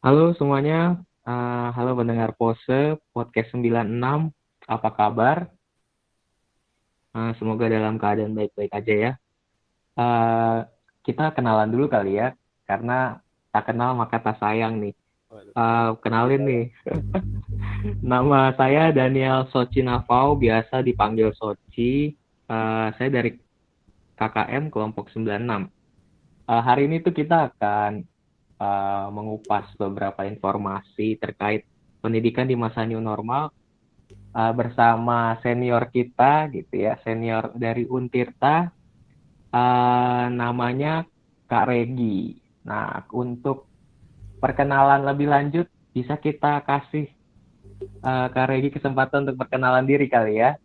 Halo semuanya, halo pendengar Pose Podcast 96, apa kabar? Semoga dalam keadaan baik-baik aja ya. Eh, Kita kenalan dulu kali ya, karena tak kenal maka tak sayang nih. Waduh, Kenalin nih, nama saya Daniel Soci Navau, biasa dipanggil Soci. Saya dari KKM kelompok 96. Hari ini tuh kita akan mengupas beberapa informasi terkait pendidikan di masa new normal bersama senior kita gitu ya, senior dari Untirta, namanya Kak Regi. Nah, untuk perkenalan lebih lanjut, bisa kita kasih Kak Regi kesempatan untuk perkenalan diri kali ya.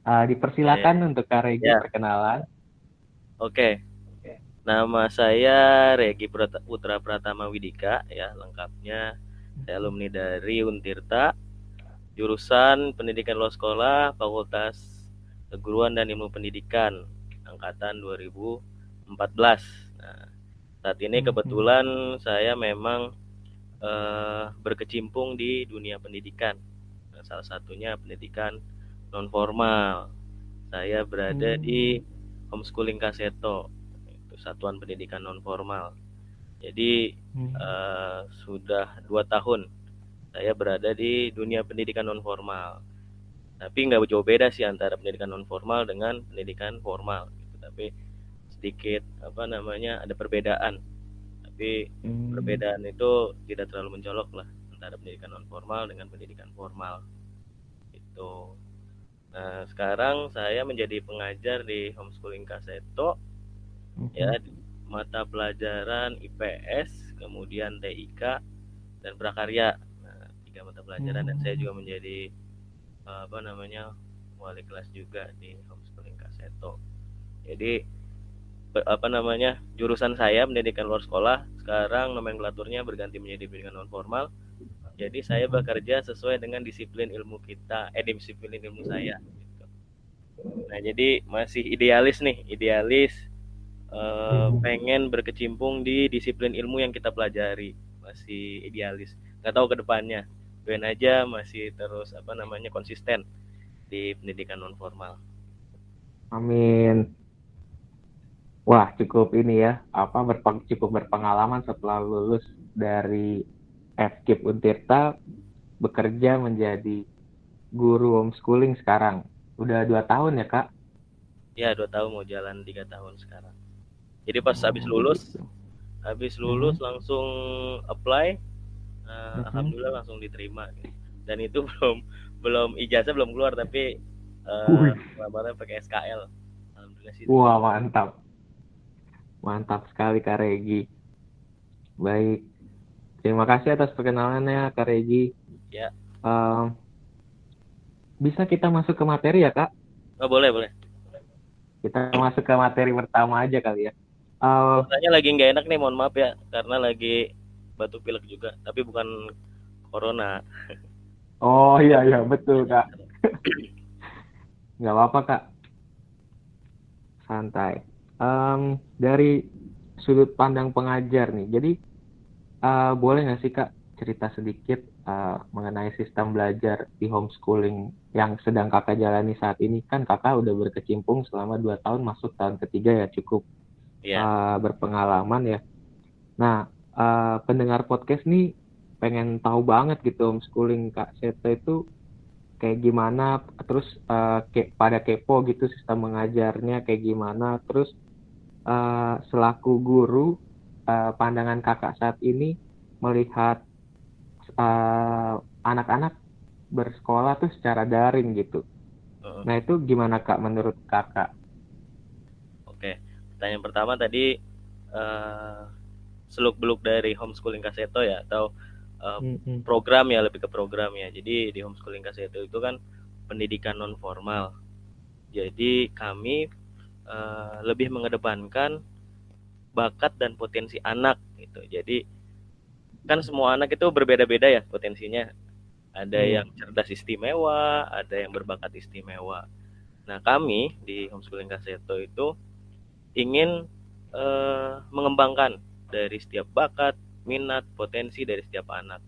ya, Dipersilakan untuk Kak Regi ya, perkenalan. oke. Nama saya Regi Putra Pratama Widika, ya lengkapnya. Saya alumni dari Untirta, jurusan Pendidikan Luar Sekolah, Fakultas Keguruan dan Ilmu Pendidikan, angkatan 2014. Nah, saat ini Mhm. kebetulan saya memang berkecimpung di dunia pendidikan. Nah, salah satunya pendidikan non formal. Saya berada Hmm. di homeschooling Kaseto, itu satuan pendidikan non formal. Jadi Hmm. sudah 2 tahun saya berada di dunia pendidikan non formal. Tapi nggak jauh beda sih antara pendidikan non formal dengan pendidikan formal. Gitu. Tapi sedikit apa namanya ada perbedaan. Tapi Hmm. perbedaan itu tidak terlalu mencolok lah antara pendidikan non formal dengan pendidikan formal. Itu. Nah, sekarang saya menjadi pengajar di homeschooling Kaseto, ya, Mhm. mata pelajaran IPS, kemudian TIK dan prakarya. Nah, tiga mata pelajaran dan saya Hmm. juga menjadi apa namanya wali kelas juga di homeschooling Kaseto. Jadi apa namanya jurusan saya pendidikan luar sekolah sekarang nomenklaturnya berganti menjadi pendidikan non formal. Jadi saya Mhm. bekerja sesuai dengan disiplin ilmu kita, disiplin ilmu saya. Gitu. Nah, jadi masih idealis nih, idealis Mhm. pengen berkecimpung di disiplin ilmu yang kita pelajari, masih idealis. Nggak tahu ke depannya, doain aja masih terus apa namanya konsisten di pendidikan non formal. Amin. Wah, cukup ini ya, cukup berpengalaman setelah lulus dari FKIP Untirta bekerja menjadi guru homeschooling sekarang. Udah 2 tahun ya, Kak? Ya 2 tahun mau jalan 3 tahun sekarang. Jadi pas Oh, begitu. habis lulus Mhm. langsung apply, Mhm. alhamdulillah langsung diterima. Gitu. Dan itu belum belum ijazah belum keluar tapi Wih, lamaran pakai SKL. Alhamdulillah sih wah diterima. mantap. Mantap sekali Kak Regi. Baik, terima kasih atas perkenalannya Kak Regi. Ya, Eh, Bisa kita masuk ke materi ya, Kak? oh, boleh boleh. Kita masuk ke materi pertama aja kali ya. Eh, Suasananya lagi nggak enak nih, mohon maaf ya, karena lagi batuk pilek juga, tapi bukan corona. oh iya iya betul Kak. Nggak apa-apa Kak, santai. Dari sudut pandang pengajar nih, jadi boleh nggak sih Kak cerita sedikit mengenai sistem belajar di homeschooling yang sedang Kakak jalani saat ini? Kan Kakak udah berkecimpung selama 2 tahun, masuk tahun ketiga ya, cukup Ya, berpengalaman ya. Nah, pendengar podcast nih pengen tahu banget gitu homeschooling Kak Seto itu kayak gimana, terus pada kepo gitu sistem mengajarnya kayak gimana, terus selaku guru, pandangan Kakak saat ini melihat eh, anak-anak bersekolah tuh secara daring gitu. heeh. Nah, itu gimana Kak menurut Kakak? Oke. Pertanyaan pertama tadi eh, seluk beluk dari homeschooling Kaseto ya, atau eh, Mm-mm. program ya, lebih ke program ya. Jadi di homeschooling Kaseto itu kan pendidikan non formal. Jadi kami lebih mengedepankan bakat dan potensi anak gitu. Jadi kan semua anak itu berbeda-beda ya potensinya. Ada Iya. yang cerdas istimewa, ada yang berbakat istimewa. Nah, kami di homeschooling Kaseto itu ingin mengembangkan dari setiap bakat, minat, potensi dari setiap anak.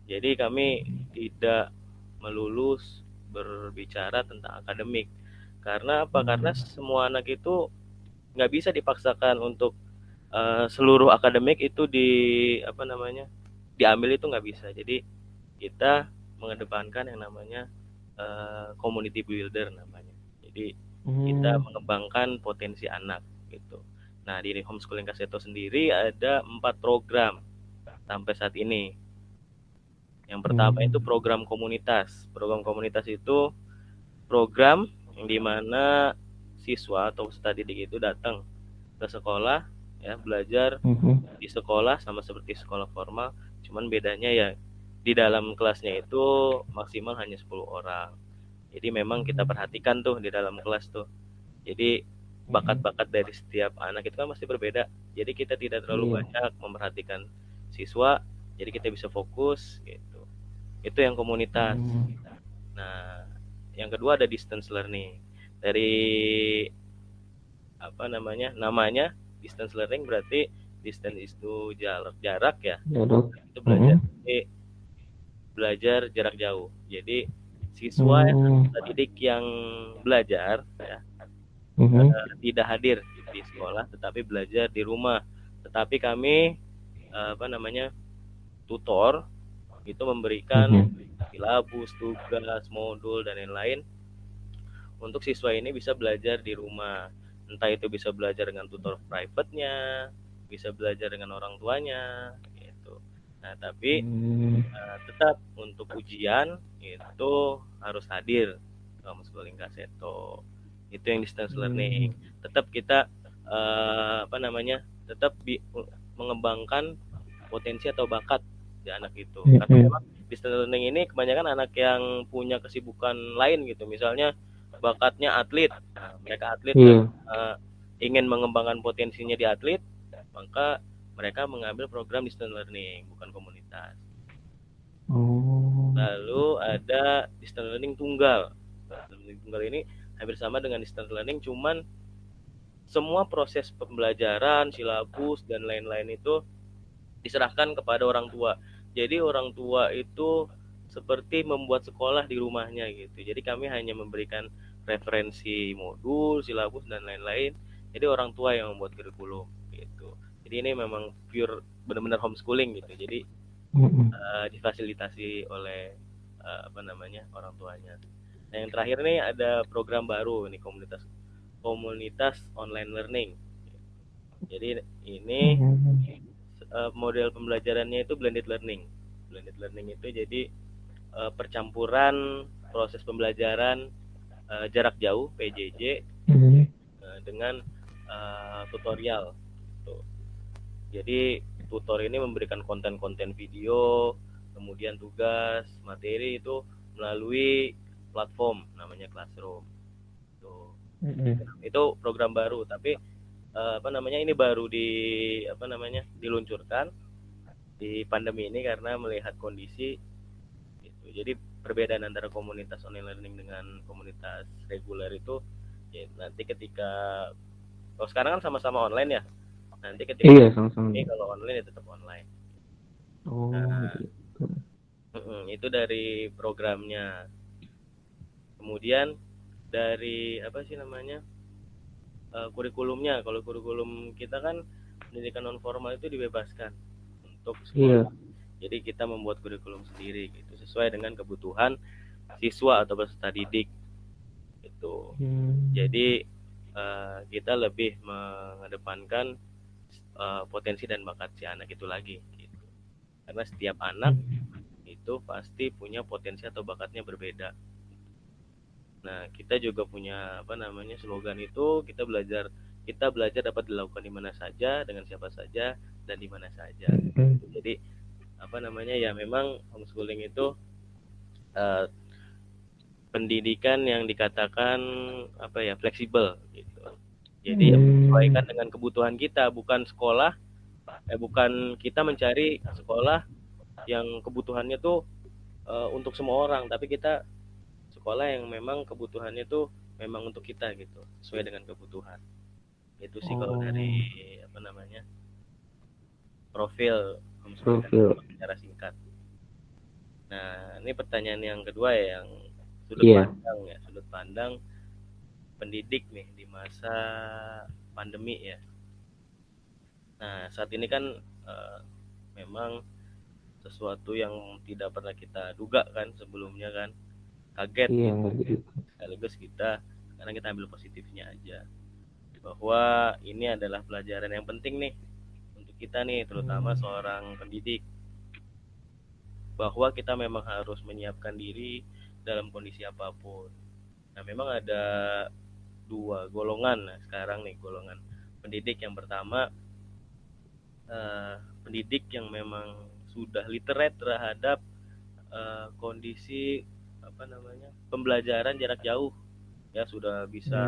Jadi kami tidak melulu berbicara tentang akademik. Karena apa? Karena semua anak itu nggak bisa dipaksakan untuk seluruh akademik itu diambil, itu nggak bisa. Jadi kita mengedepankan yang namanya community builder namanya. Jadi kita mengembangkan potensi anak gitu. Nah, di homeschooling Kaseto sendiri ada 4 program sampai saat ini. Yang pertama itu program komunitas. Program komunitas itu program yang dimana siswa atau peserta didik itu datang ke sekolah, ya, belajar di sekolah sama seperti sekolah formal, cuman bedanya ya di dalam kelasnya itu maksimal hanya 10 orang. Jadi memang kita perhatikan tuh di dalam kelas tuh. Jadi bakat-bakat dari setiap anak itu kan masih berbeda. Jadi kita tidak terlalu banyak memperhatikan siswa, jadi kita bisa fokus gitu. Itu yang komunitas. Nah, yang kedua ada distance learning. Dari namanya distance learning, berarti distance itu jarak ya. Itu belajar jarak jauh. Jadi siswa didik yang belajar ya tidak hadir di sekolah, tetapi belajar di rumah. Tetapi kami tutor itu memberikan silabus, tugas, modul dan lain-lain untuk siswa ini bisa belajar di rumah. Entah itu bisa belajar dengan tutor private-nya, bisa belajar dengan orang tuanya gitu. Nah, tapi tetap untuk ujian itu harus hadir homeschooling Kaseto. Itu yang distance learning. Tetap kita tetap mengembangkan potensi atau bakat di anak itu. Karena memang distance learning ini kebanyakan anak yang punya kesibukan lain gitu. Misalnya bakatnya atlet, nah, mereka atlet ingin mengembangkan potensinya di atlet, maka mereka mengambil program distance learning, bukan komunitas. Lalu ada distance learning tunggal. Distance learning tunggal ini hampir sama dengan distance learning, cuman semua proses pembelajaran, silabus dan lain-lain itu diserahkan kepada orang tua. Jadi orang tua itu seperti membuat sekolah di rumahnya gitu. Jadi kami hanya memberikan referensi modul, silabus dan lain-lain. Jadi orang tua yang membuat kurikulum gitu. Jadi ini memang pure benar-benar homeschooling gitu. Jadi difasilitasi oleh orang tuanya. Nah, yang terakhir nih ada program baru nih, komunitas online learning. Jadi ini model pembelajarannya itu blended learning. Blended learning itu jadi percampuran proses pembelajaran jarak jauh PJJ dengan tutorial. Tuh. Jadi tutor ini memberikan konten-konten video, kemudian tugas, materi itu melalui platform namanya Classroom. Tuh. Itu program baru, tapi ini baru diluncurkan di pandemi ini karena melihat kondisi gitu. Jadi perbedaan antara komunitas online learning dengan komunitas reguler itu ya, nanti ketika sekarang kan sama-sama online ya, nanti ketika ini kalau online ya tetap online. Itu dari programnya. Kemudian dari kurikulumnya. Kalau kurikulum kita kan pendidikan non formal itu dibebaskan untuk sekolah. Jadi kita membuat kurikulum sendiri gitu, sesuai dengan kebutuhan siswa atau peserta didik gitu. Jadi kita lebih mengedepankan potensi dan bakat si anak itu lagi gitu. Karena setiap anak itu pasti punya potensi atau bakatnya berbeda. Nah, kita juga punya slogan itu, kita belajar dapat dilakukan di mana saja, dengan siapa saja, dan di mana saja. Jadi ya memang homeschooling itu pendidikan yang dikatakan fleksibel gitu. Jadi menyesuaikan dengan kebutuhan kita, bukan kita mencari sekolah yang kebutuhannya tuh untuk semua orang, tapi kita sekolah yang memang kebutuhannya tuh memang untuk kita gitu, sesuai dengan kebutuhan. Itu sih kalau dari profil homeschooling Profil. secara singkat. Nah, ini pertanyaan yang kedua ya, yang sudut Iya. pandang ya, sudut pandang pendidik nih di masa pandemi ya. Nah, saat ini kan memang sesuatu yang tidak pernah kita duga kan sebelumnya kan, kaget Iya, gitu. ngerti. Sekaligus kita sekarang kita ambil positifnya aja, bahwa ini adalah pelajaran yang penting nih untuk kita nih, terutama seorang pendidik, bahwa kita memang harus menyiapkan diri dalam kondisi apapun. Nah, memang ada dua golongan. Nah, sekarang nih golongan pendidik yang pertama, pendidik yang memang sudah literate terhadap kondisi apa namanya, pembelajaran jarak jauh ya, sudah bisa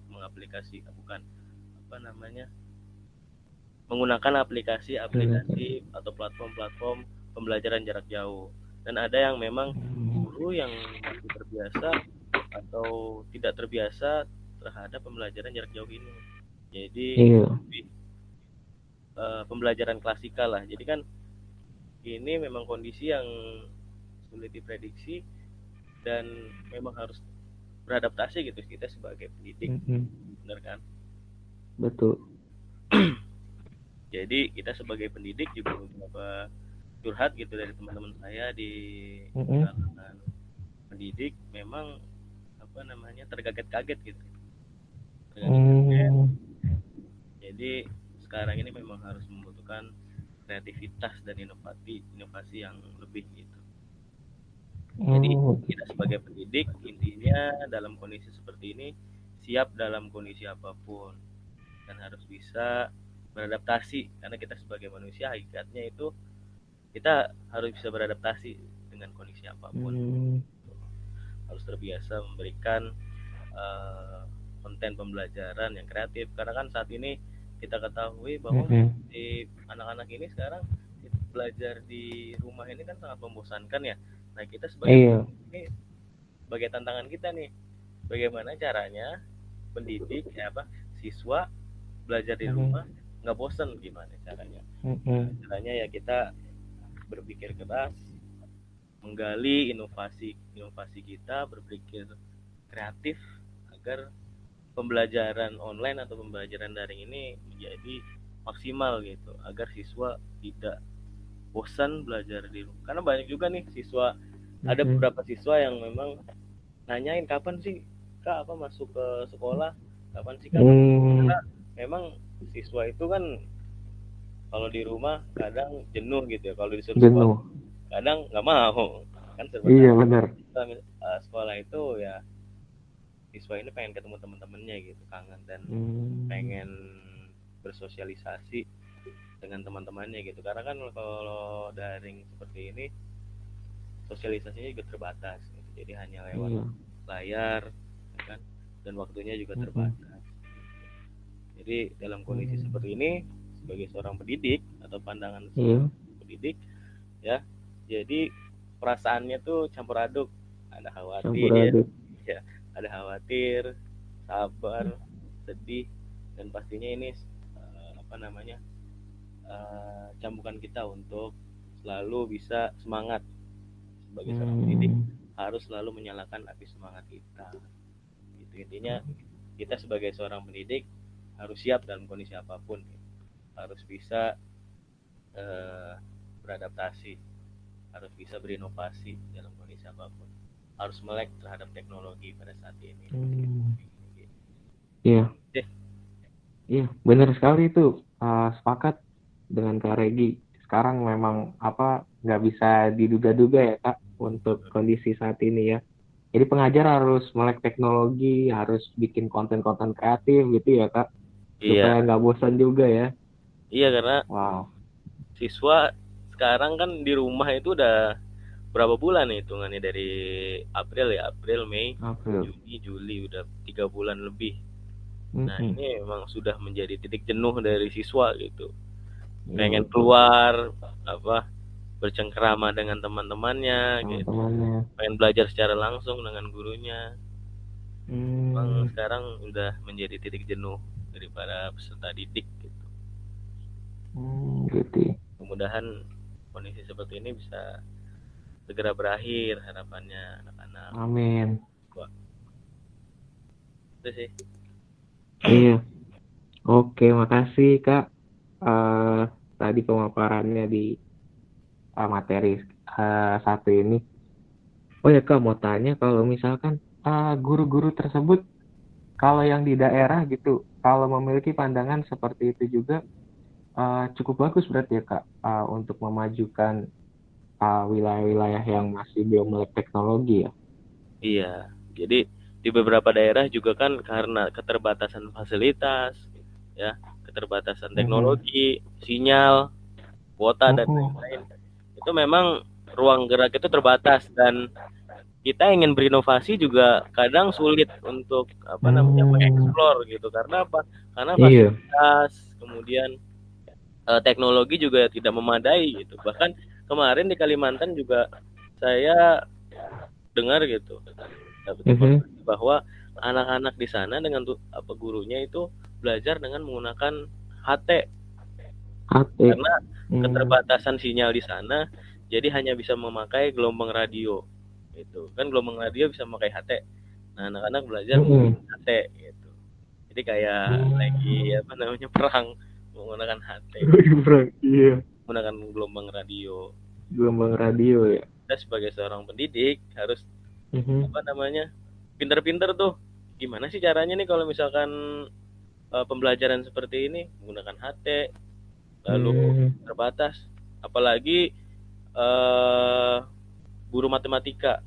mengaplikasi bukan apa namanya, menggunakan aplikasi-aplikasi atau platform-platform pembelajaran jarak jauh. Dan ada yang memang guru yang masih terbiasa atau tidak terbiasa terhadap pembelajaran jarak jauh ini. Jadi pembelajaran klasikal lah. Jadi kan ini memang kondisi yang sulit diprediksi dan memang harus beradaptasi gitu kita sebagai pendidik. Benar kan? Betul. Jadi kita sebagai pendidik juga beberapa curhat gitu dari teman-teman saya di kalangan pendidik, memang apa namanya, terkaget-kaget gitu. Terkaget-kaget. Jadi sekarang ini memang harus membutuhkan kreativitas dan inovasi yang lebih gitu. Jadi kita sebagai pendidik intinya dalam kondisi seperti ini siap dalam kondisi apapun dan harus bisa beradaptasi, karena kita sebagai manusia hakikatnya itu kita harus bisa beradaptasi dengan kondisi apapun. Harus terbiasa memberikan konten pembelajaran yang kreatif, karena kan saat ini kita ketahui bahwa di anak-anak ini sekarang belajar di rumah ini kan sangat membosankan ya. Nah, kita sebagai ini sebagai tantangan kita nih, bagaimana caranya pendidik siswa belajar di rumah nggak bosan, gimana caranya? Caranya ya kita berpikir keras, menggali inovasi kita, berpikir kreatif agar pembelajaran online atau pembelajaran daring ini menjadi maksimal gitu, agar siswa tidak bosan belajar di rumah. Karena banyak juga nih siswa, ada beberapa siswa yang memang nanyain kapan sih Kak masuk ke sekolah, kapan sih Kak masuk ke sekolah? Karena memang siswa itu kan kalau di rumah kadang jenuh gitu ya, kalau disuruh sekolah kadang nggak mau kan. Iya benar. Sekolah itu ya siswa ini pengen ketemu teman-temannya gitu, kangen dan pengen bersosialisasi dengan teman-temannya gitu. Karena kan kalau daring seperti ini sosialisasinya juga terbatas gitu. Jadi hanya lewat layar kan, dan waktunya juga terbatas. Jadi dalam kondisi seperti ini sebagai seorang pendidik atau pandangan seorang pendidik ya, jadi perasaannya tuh campur aduk, ada khawatir ya, ada khawatir, sabar, sedih, dan pastinya ini cambukan kita untuk selalu bisa semangat. Sebagai seorang pendidik harus selalu menyalakan api semangat kita gitu. Intinya kita sebagai seorang pendidik harus siap dalam kondisi apapun, harus bisa beradaptasi, harus bisa berinovasi dalam kondisi apapun, harus melek terhadap teknologi pada saat ini. Iya. Iya, benar sekali itu. Sepakat dengan Kak Regi. Sekarang memang nggak bisa diduga-duga ya Kak untuk kondisi saat ini ya. Jadi pengajar harus melek teknologi, harus bikin konten-konten kreatif gitu ya Kak. Supaya nggak bosan juga ya. Iya, karena siswa sekarang kan di rumah itu udah berapa bulan nih hitungannya, dari April, Mei, Juni, Juli, udah 3 bulan lebih. Nah, ini memang sudah menjadi titik jenuh dari siswa gitu. Pengen keluar, bercengkrama dengan teman-temannya gitu. Pengen belajar secara langsung dengan gurunya. Memang sekarang udah menjadi titik jenuh daripada peserta didik gitu. Gitu ya. Mudah-mudahan kondisi seperti ini bisa segera berakhir harapannya anak-anak. Amin. Wah, itu sih. Iya. Oke, makasih Kak. Eh Tadi pemaparannya di materi satu ini. Oh ya Kak, mau tanya kalau misalkan guru-guru tersebut, kalau yang di daerah gitu, kalau memiliki pandangan seperti itu juga cukup bagus berarti ya Kak, untuk memajukan wilayah-wilayah yang masih belum melek teknologi ya. Iya, jadi di beberapa daerah juga kan karena keterbatasan fasilitas, ya, keterbatasan Mhm. teknologi, sinyal, kuota dan Mhm. lain-lain. Itu memang ruang gerak itu terbatas dan kita ingin berinovasi juga kadang sulit untuk apa namanya Hmm, mengeksplor gitu. Karena apa? Karena iya. fasilitas, kemudian teknologi juga tidak memadai gitu. Bahkan kemarin di Kalimantan juga saya dengar gitu, dapat Mhm. informasi bahwa anak-anak di sana dengan apa gurunya itu belajar dengan menggunakan HT HP. karena Hmm. keterbatasan sinyal di sana, jadi hanya bisa memakai gelombang radio gitu kan, gelombang radio bisa memakai HT. Nah, anak-anak belajar Mhm. menggunakan HT gitu, jadi kayak lagi Hmm. apa namanya perang menggunakan HT, Bro, iya. menggunakan gelombang radio. Gelombang radio ya. Kita sebagai seorang pendidik harus Mhm. apa namanya pinter-pinter tuh gimana sih caranya nih kalau misalkan pembelajaran seperti ini menggunakan HT lalu Hmm. terbatas, apalagi eh, guru matematika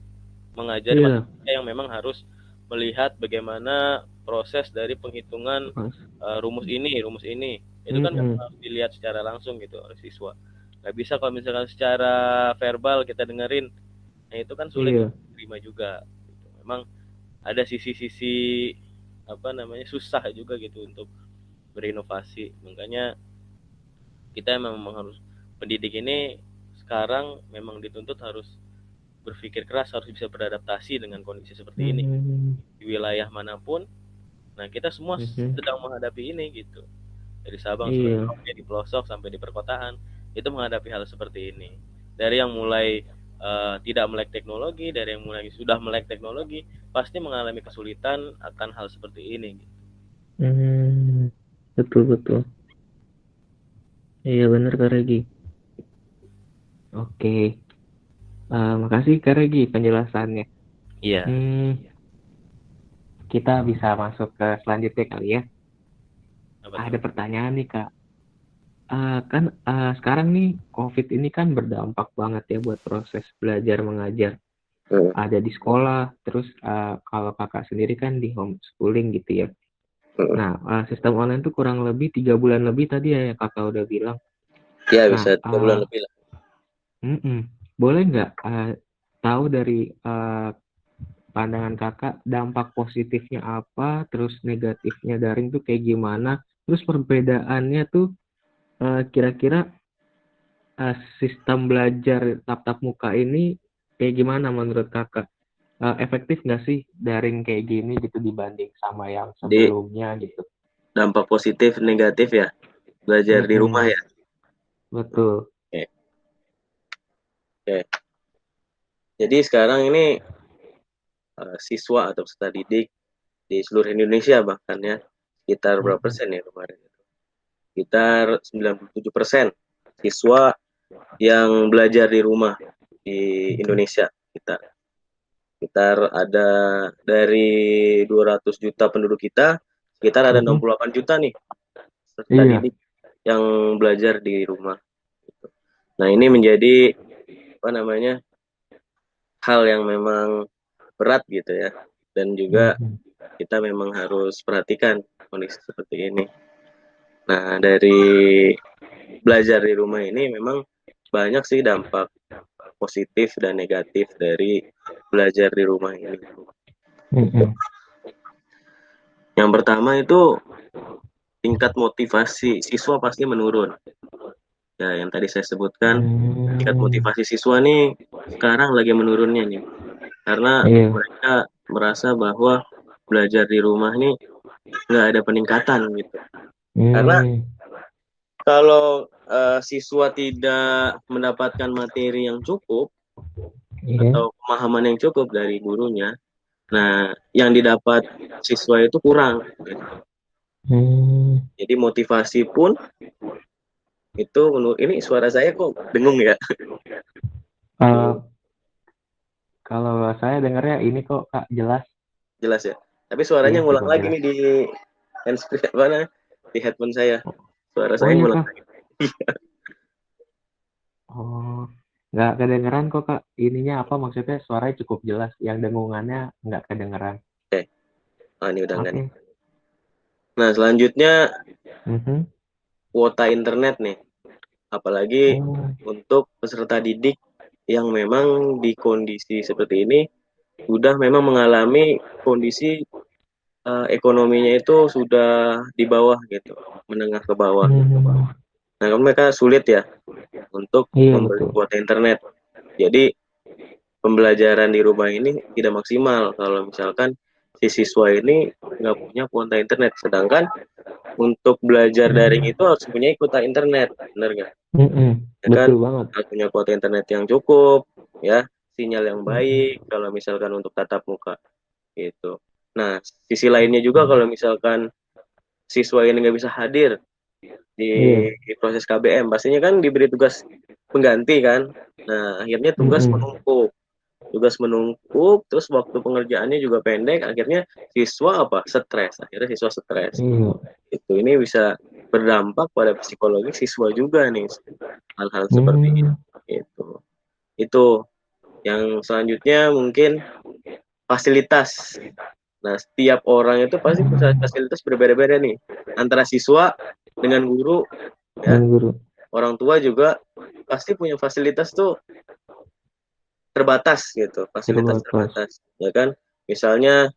mengajari Iya. matematika yang memang harus melihat bagaimana proses dari penghitungan Mas. rumus ini itu kan memang Mhm. harus dilihat secara langsung gitu oleh siswa. Nggak bisa kalau misalkan secara verbal kita dengerin, nah itu kan sulit Iya. untuk diterima juga gitu. Memang ada sisi-sisi apa namanya susah juga gitu untuk berinovasi. Makanya kita memang harus pendidik ini sekarang memang dituntut harus berpikir keras, harus bisa beradaptasi dengan kondisi seperti ini Hmm. di wilayah manapun. Nah, kita semua Mhm. sedang menghadapi ini gitu. Dari Sabang sampai Iya. Merauke, di pelosok sampai di perkotaan, itu menghadapi hal seperti ini. Dari yang mulai tidak melek teknologi, dari yang mulai sudah melek teknologi, pasti mengalami kesulitan akan hal seperti ini. Hmm. Betul betul. Iya benar Kak Regi. Oke. Makasih Kak Regi penjelasannya. Iya. Hmm. Kita bisa masuk ke selanjutnya kali ya. Apa tuh? Ada pertanyaan nih Kak. Kan sekarang nih COVID ini kan berdampak banget ya buat proses belajar mengajar. Hmm. Ada di sekolah, terus kalau kakak sendiri kan di homeschooling gitu ya. Hmm. Nah, sistem online tuh kurang lebih 3 bulan lebih tadi ya yang kakak udah bilang. Ya Nah, bisa 3 bulan lebih lah. boleh nggak tahu dari pandangan kakak dampak positifnya apa, terus negatifnya daring tuh kayak gimana, terus perbedaannya tuh kira-kira sistem belajar tatap muka ini kayak gimana menurut kakak? Efektif nggak sih daring kayak gini gitu dibanding sama yang Jadi sebelumnya gitu? dampak positif negatif ya belajar di rumah Mm-mm. ya. Betul. Oke. Oke. Jadi sekarang ini siswa atau peserta didik di seluruh Indonesia bahkan ya sekitar berapa Mm-mm. persen ya kemarin? Sekitar 97% siswa yang belajar di rumah di Mm-mm. Indonesia kita. Sekitar ada dari 200 juta penduduk kita, sekitar ada Mm-mm. 68 juta nih peserta Iya. didik yang belajar di rumah. Nah, ini menjadi apa namanya hal yang memang berat gitu ya, dan juga Mm-mm. kita memang harus perhatikan kondisi seperti ini. Nah, dari belajar di rumah ini memang banyak sih dampak positif dan negatif dari belajar di rumah ini. Mm-mm. Yang pertama itu tingkat motivasi siswa pasti menurun. Ya, yang tadi saya sebutkan, tingkat Mm. motivasi siswa nih sekarang lagi menurunnya nih. Karena Iya. mereka merasa bahwa belajar di rumah nih nggak ada peningkatan gitu. Karena Mm. kalau siswa tidak mendapatkan materi yang cukup Iya. atau pemahaman yang cukup dari gurunya, nah yang didapat siswa itu kurang. Hmm. Jadi motivasi pun itu ini suara saya kok dengung ya? Eh, kalau saya dengarnya ini kok Kak jelas. Jelas ya. Tapi suaranya Iya, ngulang cukup lagi jelas. nih di handsfree di headphone saya. Suara Oh saya iya ngulang Kak. lagi. Oh, nggak kedengeran kok Kak. Ininya apa maksudnya suaranya cukup jelas. Yang dengungannya nggak kedengeran. Oke. Ah, ini udah enggak nih. Oke. Nah, selanjutnya Mhm. kuota internet nih. Apalagi Oh. untuk peserta didik yang memang di kondisi seperti ini sudah memang mengalami kondisi ekonominya itu sudah di bawah gitu, menengah ke bawah. Hmm. Nah, kan mereka sulit ya untuk Iya membeli betul. kuota internet. Jadi pembelajaran di rumah ini tidak maksimal kalau misalkan si siswa ini nggak punya kuota internet. Sedangkan untuk belajar daring itu harus punya kuota internet, benar nggak? Mm-mm. Ya kan, Betul banget. harus punya kuota internet yang cukup, ya, sinyal yang Mm-mm. baik kalau misalkan untuk tatap muka gitu. Nah, sisi lainnya juga kalau misalkan siswa ini nggak bisa hadir di Iya. proses KBM, pastinya kan diberi tugas pengganti kan. Nah, akhirnya Mm-mm. tugas menumpuk, terus waktu pengerjaannya juga pendek, akhirnya siswa apa? Stres. Akhirnya siswa stres. Iya. Ini bisa berdampak pada psikologi siswa juga nih, hal-hal seperti Hmm. itu. Itu yang selanjutnya mungkin fasilitas. Nah, setiap orang itu pasti punya fasilitas berbeda-beda nih. Antara siswa dengan guru, ya. Dan guru. Orang tua juga pasti punya fasilitas tuh terbatas gitu, fasilitas Terbatas. terbatas, ya kan? Misalnya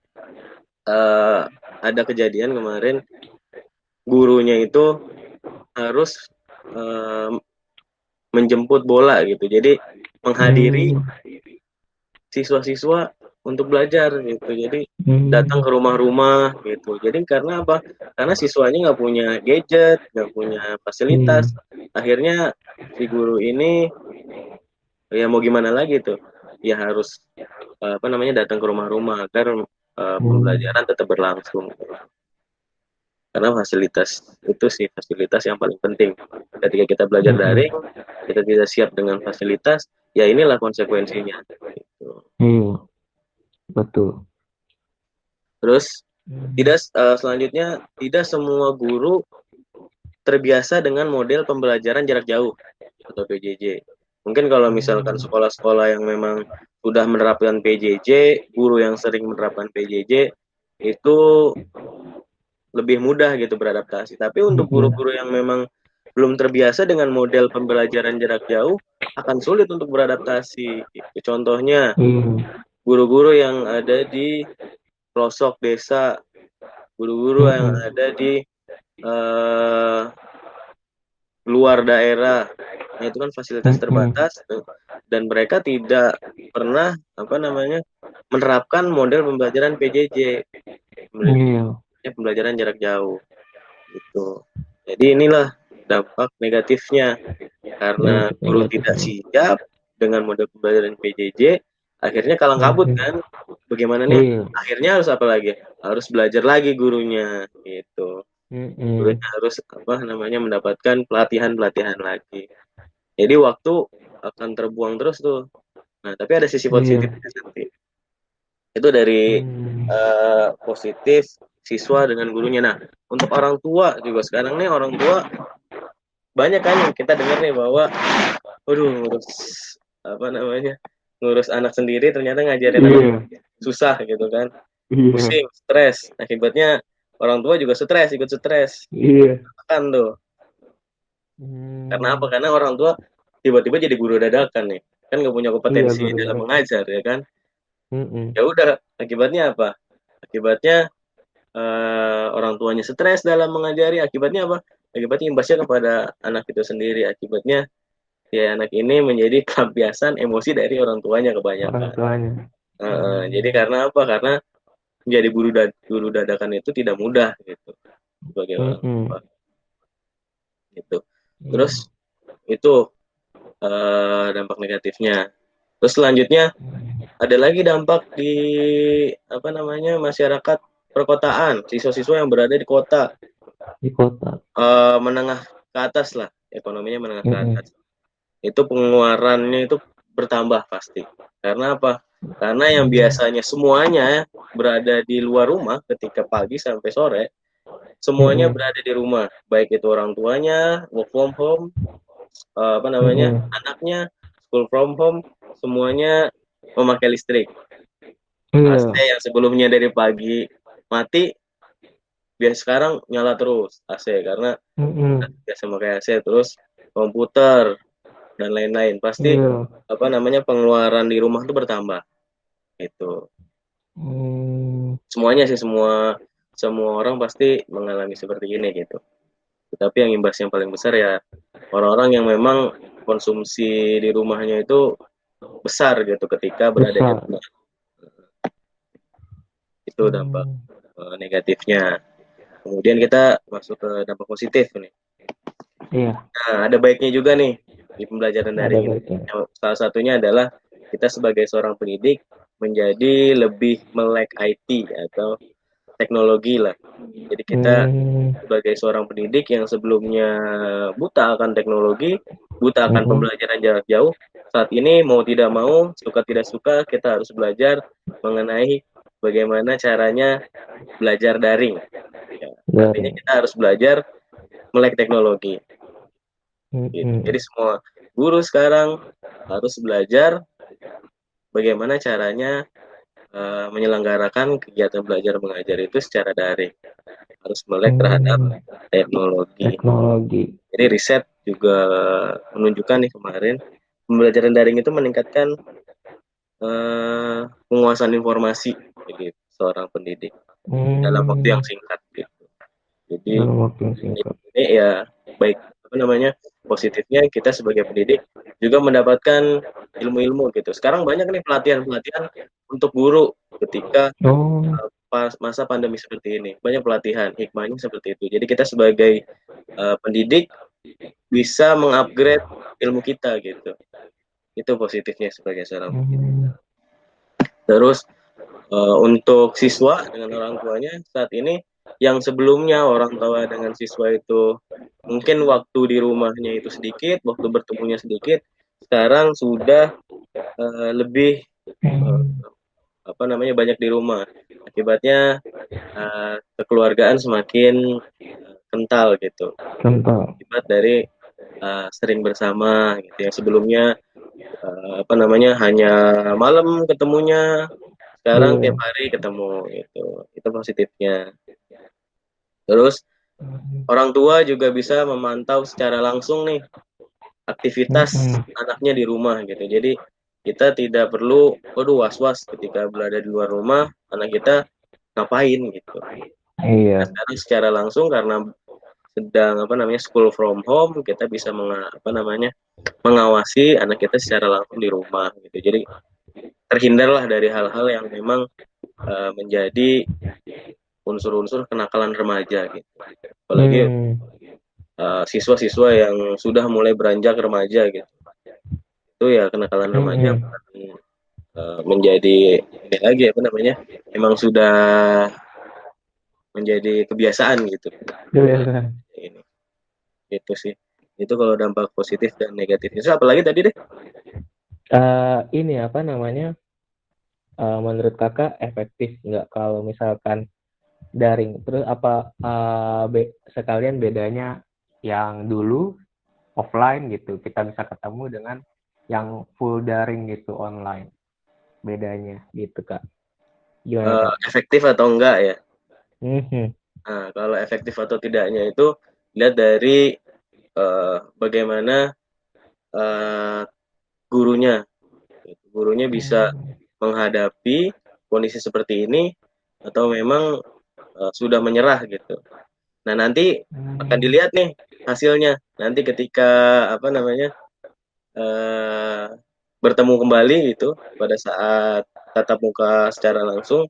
ada kejadian kemarin gurunya itu harus eh, menjemput bola gitu. Jadi menghadiri Hmm. siswa-siswa untuk belajar gitu. Jadi datang Hmm. ke rumah-rumah gitu. Jadi karena apa? Karena siswanya nggak punya gadget, nggak punya Hmm. fasilitas. Akhirnya si guru ini ya mau gimana lagi tuh? Ya harus apa namanya datang ke rumah-rumah agar Hmm. pembelajaran tetap berlangsung. Karena fasilitas itu sih fasilitas yang paling penting. Ketika kita belajar Mm-mm. daring, kita tidak siap dengan fasilitas, ya inilah konsekuensinya. Gitu. Iya. Betul. Terus Hmm. selanjutnya tidak semua guru terbiasa dengan model pembelajaran jarak jauh atau PJJ. Mungkin kalau misalkan sekolah-sekolah yang memang sudah menerapkan PJJ, guru yang sering menerapkan PJJ itu lebih mudah gitu beradaptasi. Tapi untuk Mm-mm. guru-guru yang memang belum terbiasa dengan model pembelajaran jarak jauh akan sulit untuk beradaptasi. Contohnya Iya. guru-guru yang ada di pelosok desa, guru-guru yang Mm-mm. ada di uh, luar daerah. Nah, itu kan fasilitas Mm-mm. terbatas dan mereka tidak pernah apa namanya menerapkan model pembelajaran PJJ, Iya. pembelajaran jarak jauh gitu. Jadi inilah dampak negatifnya karena Dampak guru tidak negatifnya. siap dengan model pembelajaran PJJ, akhirnya kalang kabut Mm-mm. kan. Bagaimana nih? Iya. Akhirnya harus apa lagi? Harus belajar lagi gurunya gitu. Mm-mm. Gurunya harus apa namanya mendapatkan pelatihan-pelatihan lagi. Jadi waktu akan terbuang terus tuh. Nah, tapi ada sisi Iya. positifnya nanti. Itu dari Hmm. positif siswa dengan gurunya. Nah, untuk orang tua juga sekarang nih orang tua banyak kan yang kita dengar nih bahwa, waduh ngurus apa namanya ngurus anak sendiri ternyata ngajarin anak Iya. susah gitu kan, Iya. pusing, stres. Akibatnya orang tua juga stres, ikut stres Iya. kan tuh. Karena apa? Hmm. Karena orang tua tiba-tiba jadi guru dadakan nih, kan nggak punya Iya, kompetensi guru dalam dadakan. mengajar ya kan. Mm-mm. Ya udah, akibatnya apa? Akibatnya orang tuanya stres dalam mengajari. Akibatnya apa? Akibatnya imbasnya kepada anak itu sendiri. Akibatnya ya anak ini menjadi pelampiasan emosi dari orang tuanya Orang kebanyakan. tuanya. Jadi Hmm. karena apa? Karena menjadi guru dadakan itu tidak mudah gitu sebagai orang Mm-mm. tua gitu. Terus Iya. Itu dampak negatifnya. Terus selanjutnya ada lagi dampak di masyarakat perkotaan, siswa-siswa yang berada di kota, Di kota. menengah ke atas lah, ekonominya menengah ke Mm-mm. atas. Itu pengeluarannya itu bertambah pasti. Karena apa? Karena yang biasanya semuanya berada di luar rumah ketika pagi sampai sore, semuanya Mm-mm. berada di rumah, baik itu orang tuanya work from home, Mm-mm. anaknya school from home, semuanya memakai listrik. AC Iya. yang sebelumnya dari pagi mati, biar sekarang nyala terus AC karena Mm-mm. biasa pakai AC. Terus komputer dan lain-lain, pasti Iya. pengeluaran di rumah itu bertambah gitu. Hmm. Semuanya sih, semua orang pasti mengalami seperti ini gitu. Tetapi yang imbas yang paling besar ya orang-orang yang memang konsumsi di rumahnya itu besar gitu ketika berada di Besar. rumah. Itu dampak Hmm. negatifnya. Kemudian kita masuk ke dampak positif nih. Iya, Nah, ada baiknya juga nih di pembelajaran ada daring ini. baiknya. Salah satunya adalah kita sebagai seorang pendidik menjadi lebih melek IT atau teknologi lah. Jadi kita Hmm. sebagai seorang pendidik yang sebelumnya buta akan teknologi, buta akan Mm-mm. pembelajaran jarak jauh, saat ini mau tidak mau, suka tidak suka, kita harus belajar mengenai bagaimana caranya belajar daring. Ya, artinya Daring. kita harus belajar melek teknologi. Gitu. Mm-mm. Jadi semua guru sekarang harus belajar bagaimana caranya menyelenggarakan kegiatan belajar mengajar itu secara daring. Harus melek terhadap Hmm. teknologi. Teknologi. Jadi riset juga menunjukkan nih kemarin pembelajaran daring itu meningkatkan penguasaan informasi jadi seorang pendidik dalam waktu yang Hmm. singkat gitu. Jadi Dalam waktu yang singkat. ini ya baik positifnya kita sebagai pendidik juga mendapatkan ilmu-ilmu gitu. Sekarang banyak nih pelatihan-pelatihan untuk guru ketika Oh. pas masa pandemi seperti ini. Banyak pelatihan, hikmahnya seperti itu. Jadi kita sebagai pendidik bisa mengupgrade ilmu kita gitu. Itu positifnya sebagai seorang pendidik. Hmm. Terus untuk siswa dengan orang tuanya saat ini yang sebelumnya orang tua dengan siswa itu mungkin waktu di rumahnya itu sedikit, waktu bertemunya sedikit, sekarang sudah lebih eh, Hmm. banyak di rumah. Akibatnya kekeluargaan semakin kental gitu. Kental. Akibat dari sering bersama gitu. Yang sebelumnya hanya malam ketemunya, sekarang Iya. tiap hari ketemu gitu. Itu positifnya. Terus Hmm. orang tua juga bisa memantau secara langsung nih aktivitas Mm-mm. anaknya di rumah gitu. Jadi kita tidak perlu was-was ketika berada di luar rumah anak kita ngapain gitu. Nah, Iya. sekarang secara langsung karena sedang school from home, kita bisa mengawasi anak kita secara langsung di rumah gitu. Jadi terhindarlah dari hal-hal yang memang menjadi unsur-unsur kenakalan remaja gitu. Apalagi Hmm. siswa-siswa yang sudah mulai beranjak remaja gitu. Itu ya kenakalan remaja Mm-mm. bukan menjadi ini lagi memang sudah menjadi kebiasaan gitu. Nah, Iya. ini itu sih. Itu kalau dampak positif dan negatifnya. So, apalagi tadi deh? Ini apa namanya? Menurut kakak efektif nggak kalau misalkan daring? Terus apa sekalian bedanya yang dulu offline gitu kita bisa ketemu dengan yang full daring gitu online, bedanya gitu kak, gimana kak? Efektif atau enggak ya? Mhm. Nah, kalau efektif atau tidaknya itu lihat dari bagaimana uh, gurunya. Gurunya bisa menghadapi kondisi seperti ini atau memang sudah menyerah gitu. Nah, nanti akan dilihat nih hasilnya. Nanti ketika uh, bertemu kembali gitu pada saat tatap muka secara langsung,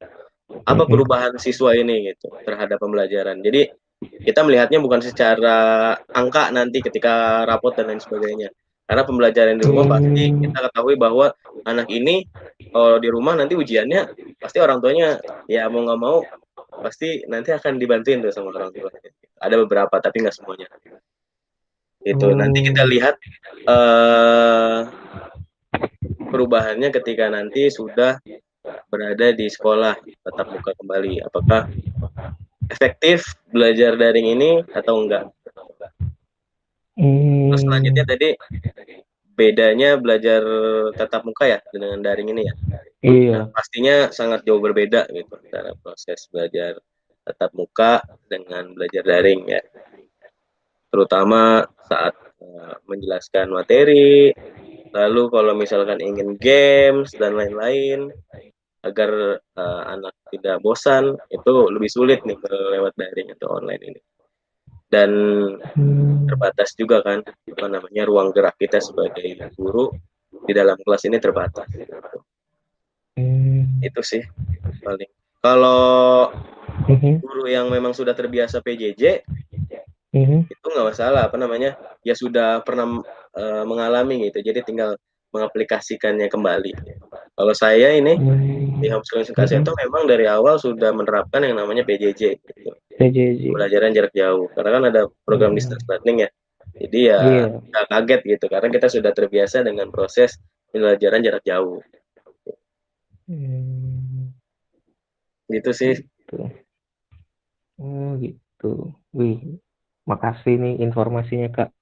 apa perubahan siswa ini gitu terhadap pembelajaran. Jadi kita melihatnya bukan secara angka nanti ketika rapot dan lain sebagainya. Karena pembelajaran di rumah pasti kita ketahui bahwa anak ini kalau di rumah nanti ujiannya pasti orang tuanya ya mau nggak mau pasti nanti akan dibantuin tuh sama orang tuanya. Ada beberapa tapi nggak semuanya. Gitu. Nanti kita lihat perubahannya ketika nanti sudah berada di sekolah tatap muka kembali. Apakah efektif belajar daring ini atau enggak? Terus selanjutnya tadi bedanya belajar tatap muka ya dengan daring ini ya. Iya. Nah, pastinya sangat jauh berbeda gitu antara proses belajar tatap muka dengan belajar daring ya. Terutama saat menjelaskan materi, lalu kalau misalkan ingin games dan lain-lain agar anak tidak bosan, itu lebih sulit nih lewat daring atau online ini. Dan terbatas juga kan apa namanya ruang gerak kita sebagai guru di dalam kelas ini terbatas. Itu sih paling. Kalau guru yang memang sudah terbiasa PJJ itu nggak masalah apa namanya ya sudah pernah mengalami gitu, jadi tinggal mengaplikasikannya kembali. Kalau saya ini di homeschooling Kaseto memang dari awal sudah menerapkan yang namanya PJJ gitu. Pembelajaran jarak jauh karena kan ada program distance learning ya, jadi ya nggak kaget gitu karena kita sudah terbiasa dengan proses pembelajaran jarak jauh gitu sih. Oh gitu. Wih, makasih nih informasinya Kak.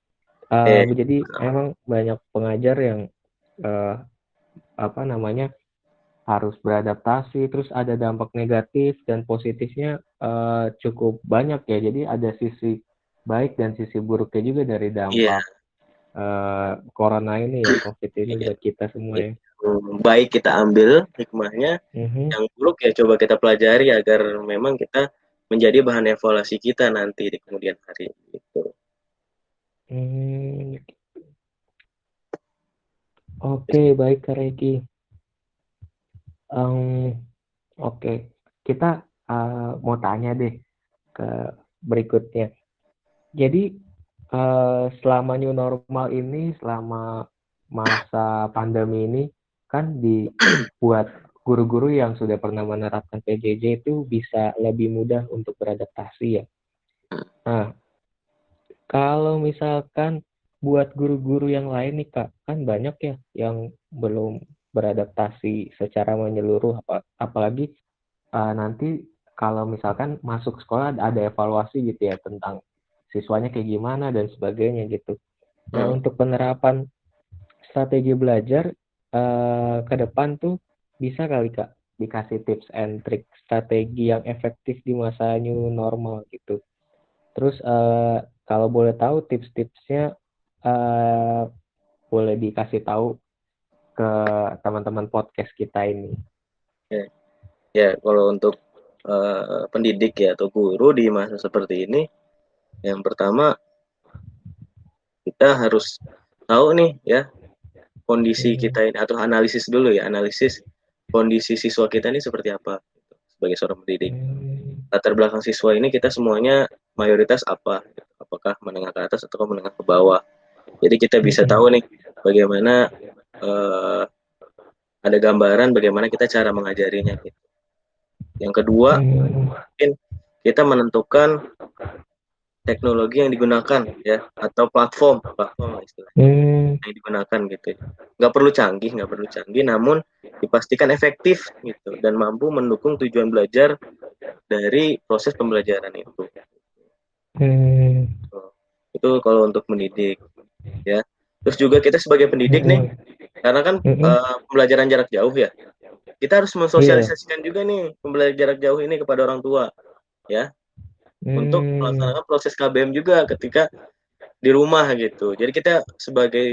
Jadi emang banyak pengajar yang apa namanya harus beradaptasi, terus ada dampak negatif dan positifnya cukup banyak ya. Jadi ada sisi baik dan sisi buruknya juga dari dampak corona ini ya, COVID ini buat kita semua ya. Baik kita ambil hikmahnya, yang buruk ya coba kita pelajari agar memang kita menjadi bahan evaluasi kita nanti di kemudian hari gitu. Oke, baik Kak Regi. Oke, kita mau tanya deh ke berikutnya. Jadi selama new normal ini, selama masa pandemi ini, kan dibuat guru-guru yang sudah pernah menerapkan PJJ itu bisa lebih mudah untuk beradaptasi ya. Nah, kalau misalkan buat guru-guru yang lain nih Kak, kan banyak ya yang belum beradaptasi secara menyeluruh, apalagi nanti kalau misalkan masuk sekolah ada evaluasi gitu ya tentang siswanya kayak gimana dan sebagainya gitu. Nah, untuk penerapan strategi belajar ke depan tuh bisa kali Kak dikasih tips and trick strategi yang efektif di masa new normal gitu. Terus kalau boleh tahu tips-tipsnya boleh dikasih tahu ke teman-teman podcast kita ini. Ya, kalau untuk pendidik ya atau guru di masa seperti ini, yang pertama kita harus tahu nih ya kondisi kita ini, atau analisis dulu ya, analisis kondisi siswa kita ini seperti apa sebagai seorang pendidik. Latar belakang siswa ini kita semuanya mayoritas apa? Apakah menengah ke atas atau menengah ke bawah? Jadi kita bisa tahu nih bagaimana ada gambaran bagaimana kita cara mengajarinya gitu. Yang kedua, mungkin kita menentukan teknologi yang digunakan ya atau platform istilahnya yang digunakan gitu. Nggak perlu canggih, namun dipastikan efektif gitu dan mampu mendukung tujuan belajar dari proses pembelajaran itu. Itu kalau untuk mendidik ya. Terus juga kita sebagai pendidik nih, karena kan pembelajaran jarak jauh ya, kita harus mensosialisasikan juga nih pembelajaran jarak jauh ini kepada orang tua ya, untuk melaksanakan proses KBM juga ketika di rumah gitu. Jadi kita sebagai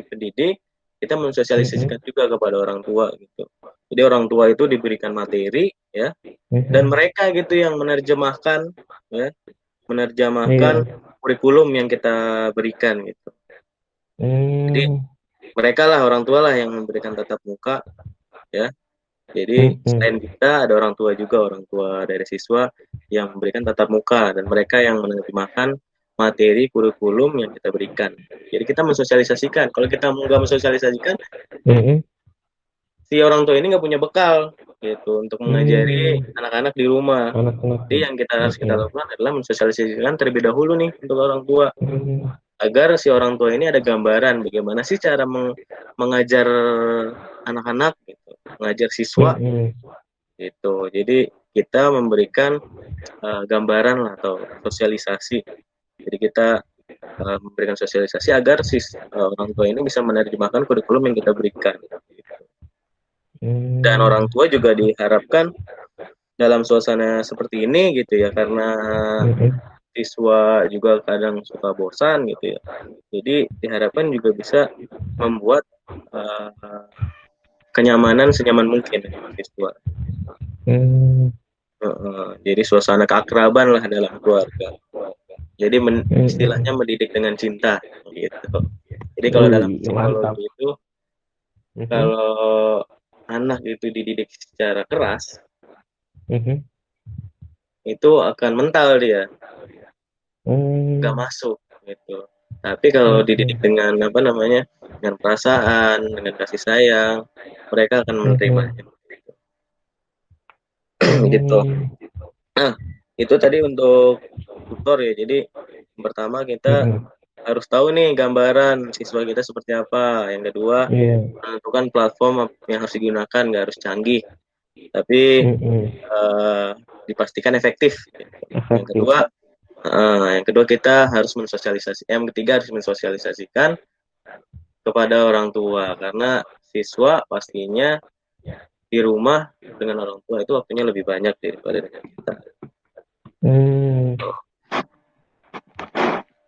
pendidik kita mensosialisasikan juga kepada orang tua gitu. Jadi orang tua itu diberikan materi ya, dan mereka gitu yang menerjemahkan ya, kurikulum yang kita berikan gitu. Jadi mereka lah orang tua lah yang memberikan tatap muka ya. Jadi selain kita ada orang tua juga, orang tua dari siswa yang memberikan tatap muka dan mereka yang menerjemahkan materi kurikulum yang kita berikan. Jadi kita mensosialisasikan. Kalau kita nggak mensosialisasikan, si orang tua ini nggak punya bekal gitu untuk mengajari anak-anak di rumah. Anak-anak. Jadi yang harus kita lakukan adalah mensosialisasikan terlebih dahulu nih untuk orang tua, agar si orang tua ini ada gambaran bagaimana sih cara mengajar anak-anak gitu, mengajar siswa gitu. Jadi kita memberikan gambaran lah atau sosialisasi. Jadi kita memberikan sosialisasi agar si orang tua ini bisa menerjemahkan kurikulum yang kita berikan. Gitu. Dan orang tua juga diharapkan dalam suasana seperti ini gitu ya, karena siswa juga kadang suka bosan gitu ya. Jadi diharapkan juga bisa membuat kenyamanan senyaman mungkin siswa. Jadi suasana keakraban lah dalam keluarga. Jadi istilahnya mendidik dengan cinta gitu. Jadi kalau dalam psikologi itu kalau anak itu dididik secara keras, itu akan mental dia, nggak masuk gitu. Tapi kalau dididik dengan dengan perasaan, dengan kasih sayang, mereka akan menerimanya. Gitu. Nah, itu tadi untuk tutor ya. Jadi yang pertama kita harus tahu nih gambaran siswa kita seperti apa. Yang kedua, menentukan platform yang harus digunakan, nggak harus canggih, tapi dipastikan efektif. Yang kedua kita harus yang ketiga harus mensosialisasikan kepada orang tua, karena siswa pastinya di rumah dengan orang tua itu waktunya lebih banyak daripada dengan kita.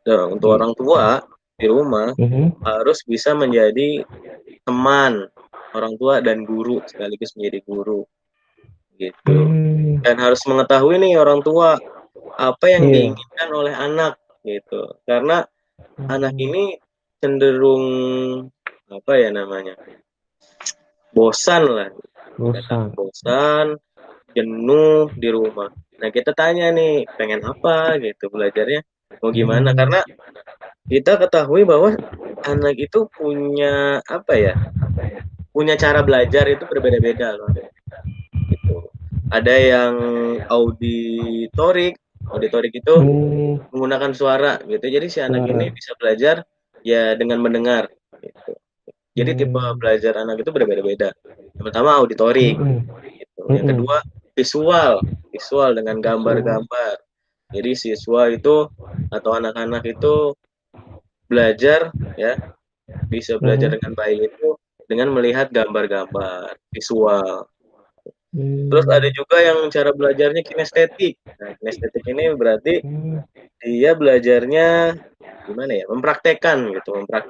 Nah, untuk orang tua di rumah harus bisa menjadi teman orang tua dan guru, sekaligus menjadi guru gitu. Dan harus mengetahui nih orang tua apa yang diinginkan oleh anak gitu, karena anak ini cenderung bosan, jenuh di rumah. Nah, kita tanya nih, pengen apa gitu belajarnya, mau gimana, karena kita ketahui bahwa anak itu punya punya cara belajar itu berbeda-beda loh gitu. Ada yang auditorik itu menggunakan suara gitu, jadi si anak ini bisa belajar ya dengan mendengar gitu. Jadi tipe belajar anak itu berbeda-beda. Yang pertama auditorik gitu. Yang kedua visual dengan gambar-gambar. Jadi siswa itu atau anak-anak itu belajar ya, bisa belajar dengan baik itu dengan melihat gambar-gambar visual. Terus ada juga yang cara belajarnya kinestetik. Nah, kinestetik ini berarti dia belajarnya mempraktekkan.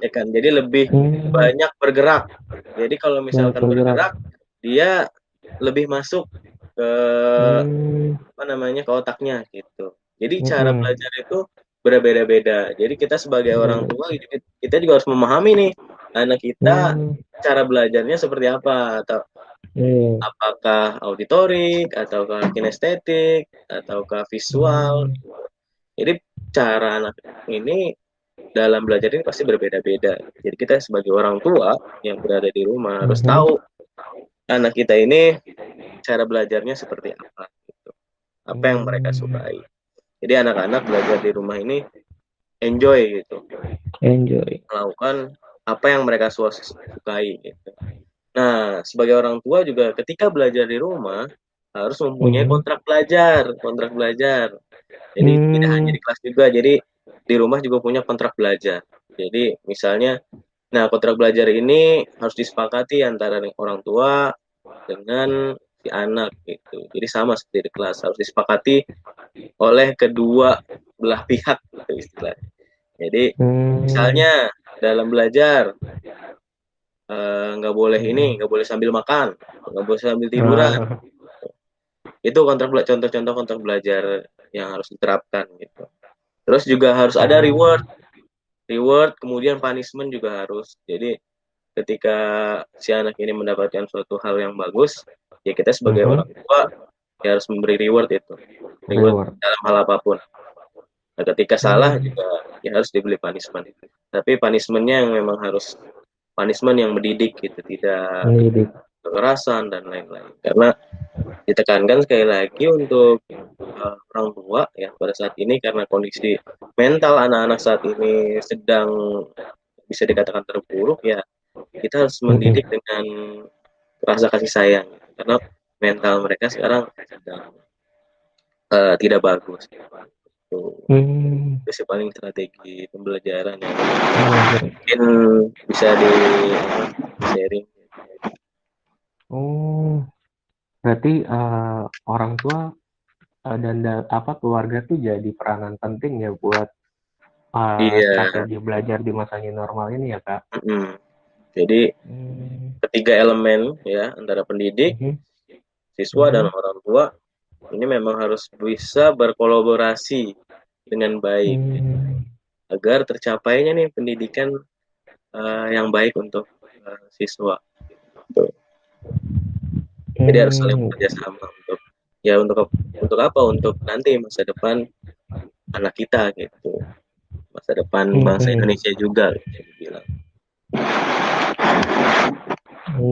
Jadi lebih banyak bergerak. Jadi kalau misalkan bergerak, dia lebih masuk ke ke otaknya gitu. Jadi cara belajar itu berbeda-beda. Jadi kita sebagai orang tua, kita juga harus memahami nih anak kita cara belajarnya seperti apa, atau apakah auditorik, ataukah kinestetik, ataukah visual. Jadi cara anak ini dalam belajar ini pasti berbeda-beda. Jadi kita sebagai orang tua yang berada di rumah harus tahu anak kita ini cara belajarnya seperti apa gitu. Apa yang mereka sukai. Jadi anak-anak belajar di rumah ini enjoy gitu. Melakukan apa yang mereka sukai gitu. Nah, sebagai orang tua juga ketika belajar di rumah harus mempunyai kontrak belajar. Jadi tidak hanya di kelas juga, jadi di rumah juga punya kontrak belajar. Jadi misalnya, kontrak belajar ini harus disepakati antara orang tua dengan si anak gitu. Jadi sama seperti di kelas, harus disepakati oleh kedua belah pihak gitu istilahnya. Jadi misalnya dalam belajar nggak boleh sambil makan, nggak boleh sambil tiduran. Itu contoh-contoh kontrak belajar yang harus diterapkan gitu. Terus juga harus ada reward, kemudian punishment juga harus. Jadi ketika si anak ini mendapatkan suatu hal yang bagus, ya kita sebagai orang tua ya harus memberi reward Reward. dalam hal apapun. Nah, ketika salah juga ya harus diberi punishment. Tapi punishmentnya yang memang harus punishment yang mendidik gitu, tidak Mendidik. kekerasan dan lain-lain. Karena ditekankan sekali lagi untuk orang tua ya pada saat ini, karena kondisi mental anak-anak saat ini sedang bisa dikatakan terpuruk, ya kita harus mendidik dengan rasa kasih sayang, karena mental mereka sekarang sedang tidak bagus. Itu sih paling strategi pembelajaran yang mungkin bisa di sharing. Berarti orang tua dan keluarga tuh jadi peranan penting ya buat strategi belajar di masa new normal ini ya Kak. Jadi ketiga elemen ya, antara pendidik, siswa dan orang tua ini memang harus bisa berkolaborasi dengan baik agar tercapainya nih pendidikan yang baik untuk siswa. Jadi harus saling bekerja sama untuk apa? Untuk nanti masa depan anak kita gitu, masa depan bangsa Indonesia juga gitu bilang.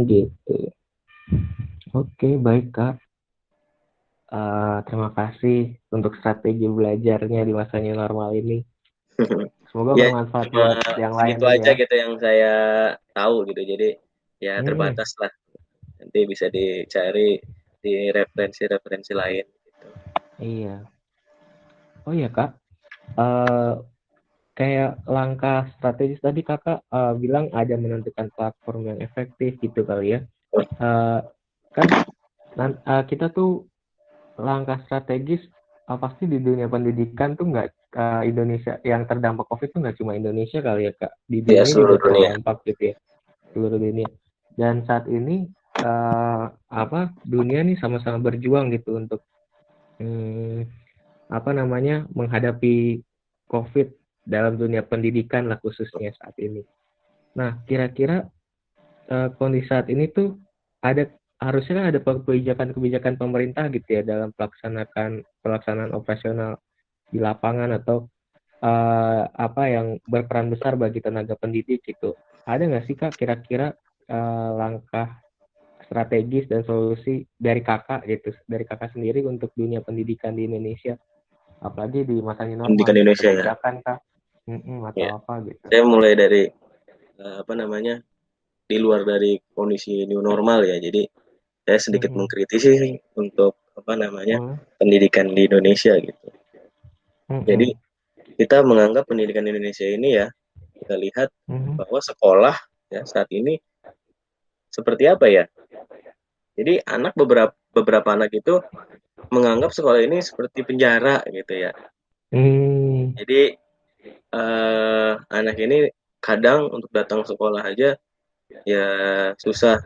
Gitu. Oke, baik Kak. Terima kasih untuk strategi belajarnya di masa new normal ini. Semoga ya, bermanfaat buat yang lain itu aja ya. gitu yang saya tahu gitu. Jadi ya terbatas lah. Nanti bisa dicari di referensi lain gitu. Iya. Oh iya Kak. Kayak langkah strategis tadi Kakak bilang ada menentukan platform yang efektif gitu kali ya. Kan kita tuh langkah strategis pasti di dunia pendidikan tuh nggak Indonesia yang terdampak COVID tuh nggak cuma Indonesia kali ya Kak, di dunia juga terdampak gitu ya, seluruh dunia. Dan saat ini dunia nih sama-sama berjuang gitu untuk menghadapi COVID dalam dunia pendidikan lah khususnya saat ini. Nah, kira-kira kondisi saat ini tuh harusnya kan ada kebijakan pemerintah gitu ya dalam pelaksanaan operasional di lapangan atau yang berperan besar bagi tenaga pendidik gitu. Ada nggak sih Kak kira-kira langkah strategis dan solusi dari kakak sendiri untuk dunia pendidikan di Indonesia, apalagi di masa new normal, pendidikan Indonesia kebijakan Kak atau apa gitu. Saya mulai dari di luar dari kondisi new normal ya, jadi saya sedikit mengkritisi untuk pendidikan di Indonesia gitu. Jadi kita menganggap pendidikan Indonesia ini ya, kita lihat bahwa sekolah ya saat ini seperti apa ya. Jadi beberapa anak itu menganggap sekolah ini seperti penjara gitu ya. Jadi anak ini kadang untuk datang ke sekolah aja ya susah.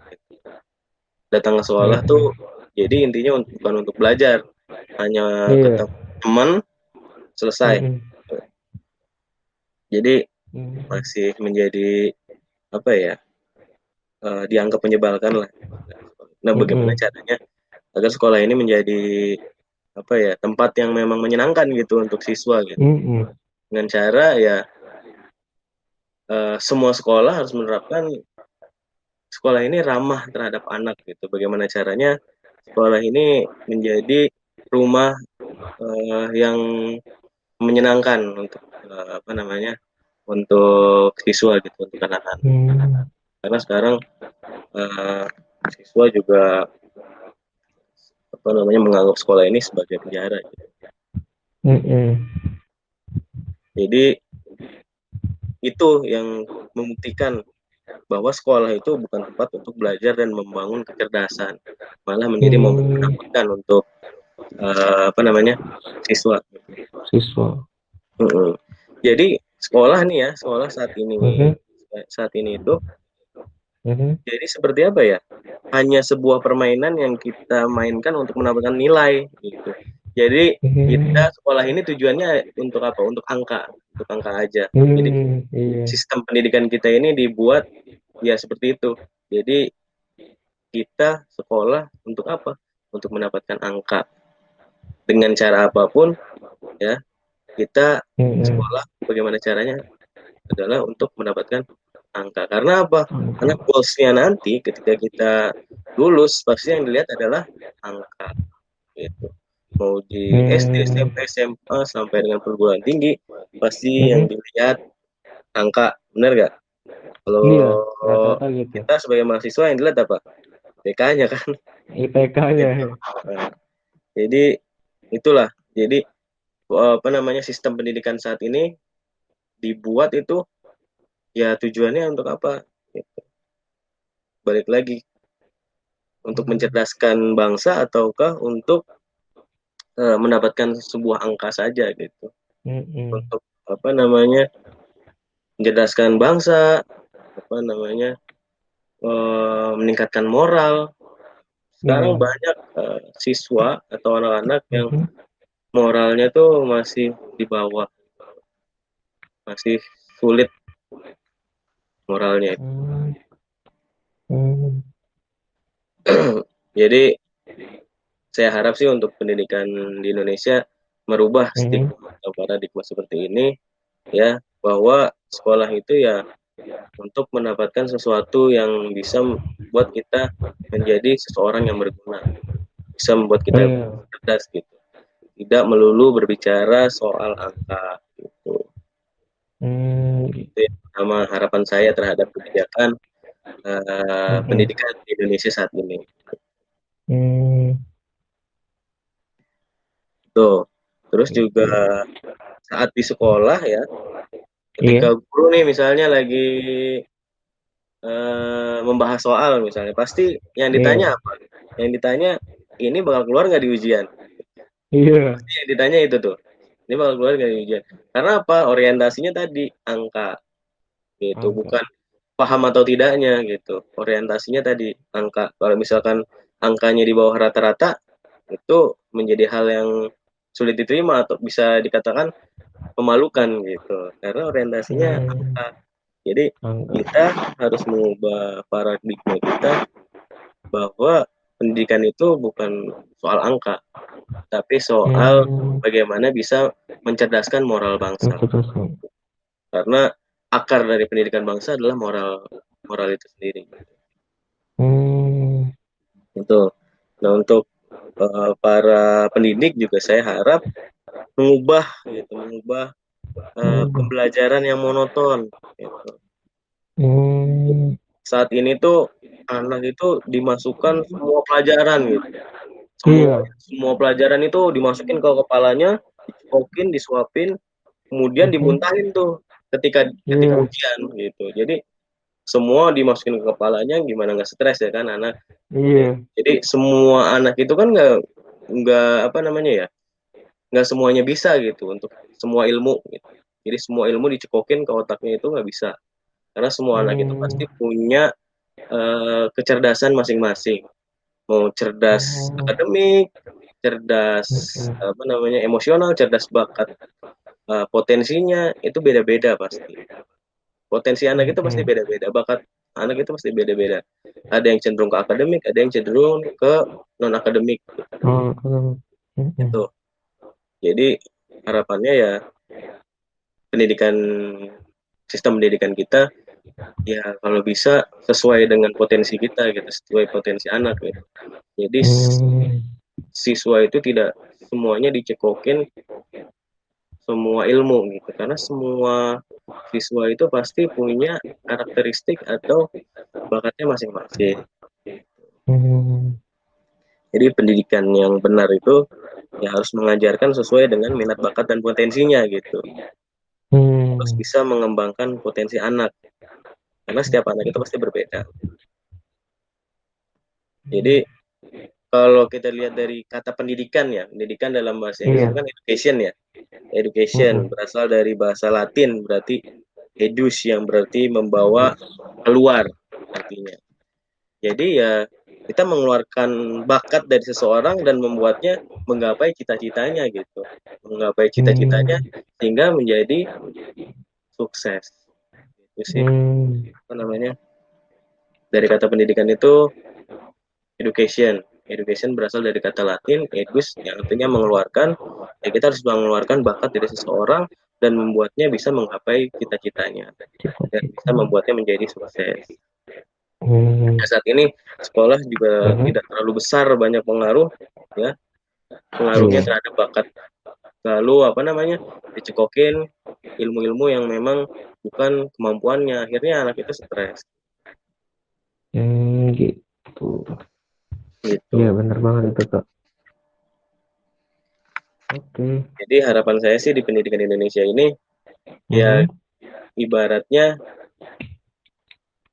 Datang ke sekolah tuh jadi intinya bukan untuk belajar, hanya ketemu teman selesai. Jadi masih menjadi dianggap menyebalkan lah. Nah, bagaimana caranya agar sekolah ini menjadi tempat yang memang menyenangkan gitu untuk siswa gitu. Dengan cara ya semua sekolah harus menerapkan sekolah ini ramah terhadap anak gitu. Bagaimana caranya sekolah ini menjadi rumah yang menyenangkan untuk untuk siswa gitu, untuk anak-anak. Karena sekarang siswa juga menganggap sekolah ini sebagai penjara gitu. Jadi itu yang membuktikan bahwa sekolah itu bukan tempat untuk belajar dan membangun kecerdasan, malah menjadi momen menakutkan untuk siswa. Jadi sekolah saat ini itu jadi seperti apa ya? Hanya sebuah permainan yang kita mainkan untuk mendapatkan nilai gitu. Jadi kita sekolah ini tujuannya untuk apa? Untuk angka aja. Jadi sistem pendidikan kita ini dibuat ya seperti itu. Jadi kita sekolah untuk apa? untuk mendapatkan angka dengan cara apapun ya. Kita sekolah bagaimana caranya adalah untuk mendapatkan angka. Karena apa? Karena goals-nya nanti ketika kita lulus pasti yang dilihat adalah angka gitu. Mau di SD, SMP, SMA sampai dengan perguruan tinggi pasti yang dilihat angka, benar nggak? Kalau Iya, rata-rata gitu. kita sebagai mahasiswa yang dilihat apa? IPK-nya kan. IPK-nya. Nah, jadi itulah. Jadi apa namanya sistem pendidikan saat ini dibuat itu ya tujuannya untuk apa? Gitu. Balik lagi untuk mencerdaskan bangsa ataukah untuk mendapatkan sebuah angka saja gitu. Untuk apa namanya mencerdaskan bangsa, apa namanya meningkatkan moral. Sekarang banyak siswa atau anak-anak yang moralnya tuh masih di bawah, masih sulit moralnya. Jadi saya harap sih untuk pendidikan di Indonesia merubah stigma atau paradigma seperti ini ya, bahwa sekolah itu ya untuk mendapatkan sesuatu yang bisa membuat kita menjadi seseorang yang berguna, bisa membuat kita cerdas gitu, tidak melulu berbicara soal angka gitu. Itu sama harapan saya terhadap kebijakan pendidikan di Indonesia saat ini. Tuh, terus juga saat di sekolah ya, ketika guru nih misalnya lagi membahas soal misalnya, pasti yang ditanya apa? Yang ditanya ini bakal keluar nggak di ujian? Pasti yang ditanya itu tuh, ini bakal keluar nggak di ujian? Karena apa? Orientasinya tadi angka, gitu, bukan paham atau tidaknya gitu. Orientasinya tadi angka. Kalau misalkan angkanya di bawah rata-rata, itu menjadi hal yang sulit diterima atau bisa dikatakan memalukan gitu. Karena orientasinya angka. Jadi kita harus mengubah paradigma kita bahwa pendidikan itu bukan soal angka, tapi soal bagaimana bisa mencerdaskan moral bangsa. Karena akar dari pendidikan bangsa adalah moral itu sendiri. Itu. Nah, untuk para pendidik juga saya harap mengubah pembelajaran yang monoton gitu. Saat ini tuh anak itu dimasukkan semua pelajaran gitu. Semua pelajaran itu dimasukin ke kepalanya, dicokokin, disuapin, kemudian dimuntahin tuh ketika ujian gitu. Jadi semua dimasukin ke kepalanya, gimana nggak stres ya kan anak. Jadi semua anak itu kan nggak apa namanya ya, nggak semuanya bisa gitu untuk semua ilmu gitu. Jadi semua ilmu dicekokin ke otaknya itu nggak bisa, karena semua anak itu pasti punya kecerdasan masing-masing. Mau cerdas akademik, cerdas apa namanya emosional, cerdas bakat, potensinya itu beda-beda pasti. Potensi anak itu pasti beda-beda, bakat anak itu pasti beda-beda. Ada yang cenderung ke akademik, ada yang cenderung ke non akademik. Itu. Jadi harapannya ya sistem pendidikan kita ya kalau bisa sesuai dengan potensi kita gitu, sesuai potensi anak gitu. Jadi siswa itu tidak semuanya dicekokin semua ilmu gitu, karena semua siswa itu pasti punya karakteristik atau bakatnya masing-masing. Jadi pendidikan yang benar itu ya harus mengajarkan sesuai dengan minat bakat dan potensinya gitu. Harus bisa mengembangkan potensi anak, karena setiap anak itu pasti berbeda. Jadi kalau kita lihat dari kata pendidikan ya, pendidikan dalam bahasa Inggris kan education ya. Education berasal dari bahasa Latin, berarti edus, yang berarti membawa keluar artinya. Jadi ya kita mengeluarkan bakat dari seseorang dan membuatnya menggapai cita-citanya gitu. Menggapai cita-citanya sehingga menjadi sukses. Itu sih apa namanya? Dari kata pendidikan itu education. Education berasal dari kata Latin eduus yang artinya mengeluarkan. Ya kita harus mengeluarkan bakat dari seseorang dan membuatnya bisa menggapai cita-citanya dan bisa membuatnya menjadi sukses. Hmm. Nah, saat ini sekolah juga Mhm. tidak terlalu besar banyak pengaruh ya. Pengaruhnya Iya. terhadap bakat. Lalu dicekokin ilmu-ilmu yang memang bukan kemampuannya, akhirnya anak itu stres Gitu. gitu. Iya, benar banget itu, Kak. Oke. Jadi harapan saya sih di pendidikan Indonesia ini ya Mhm. ibaratnya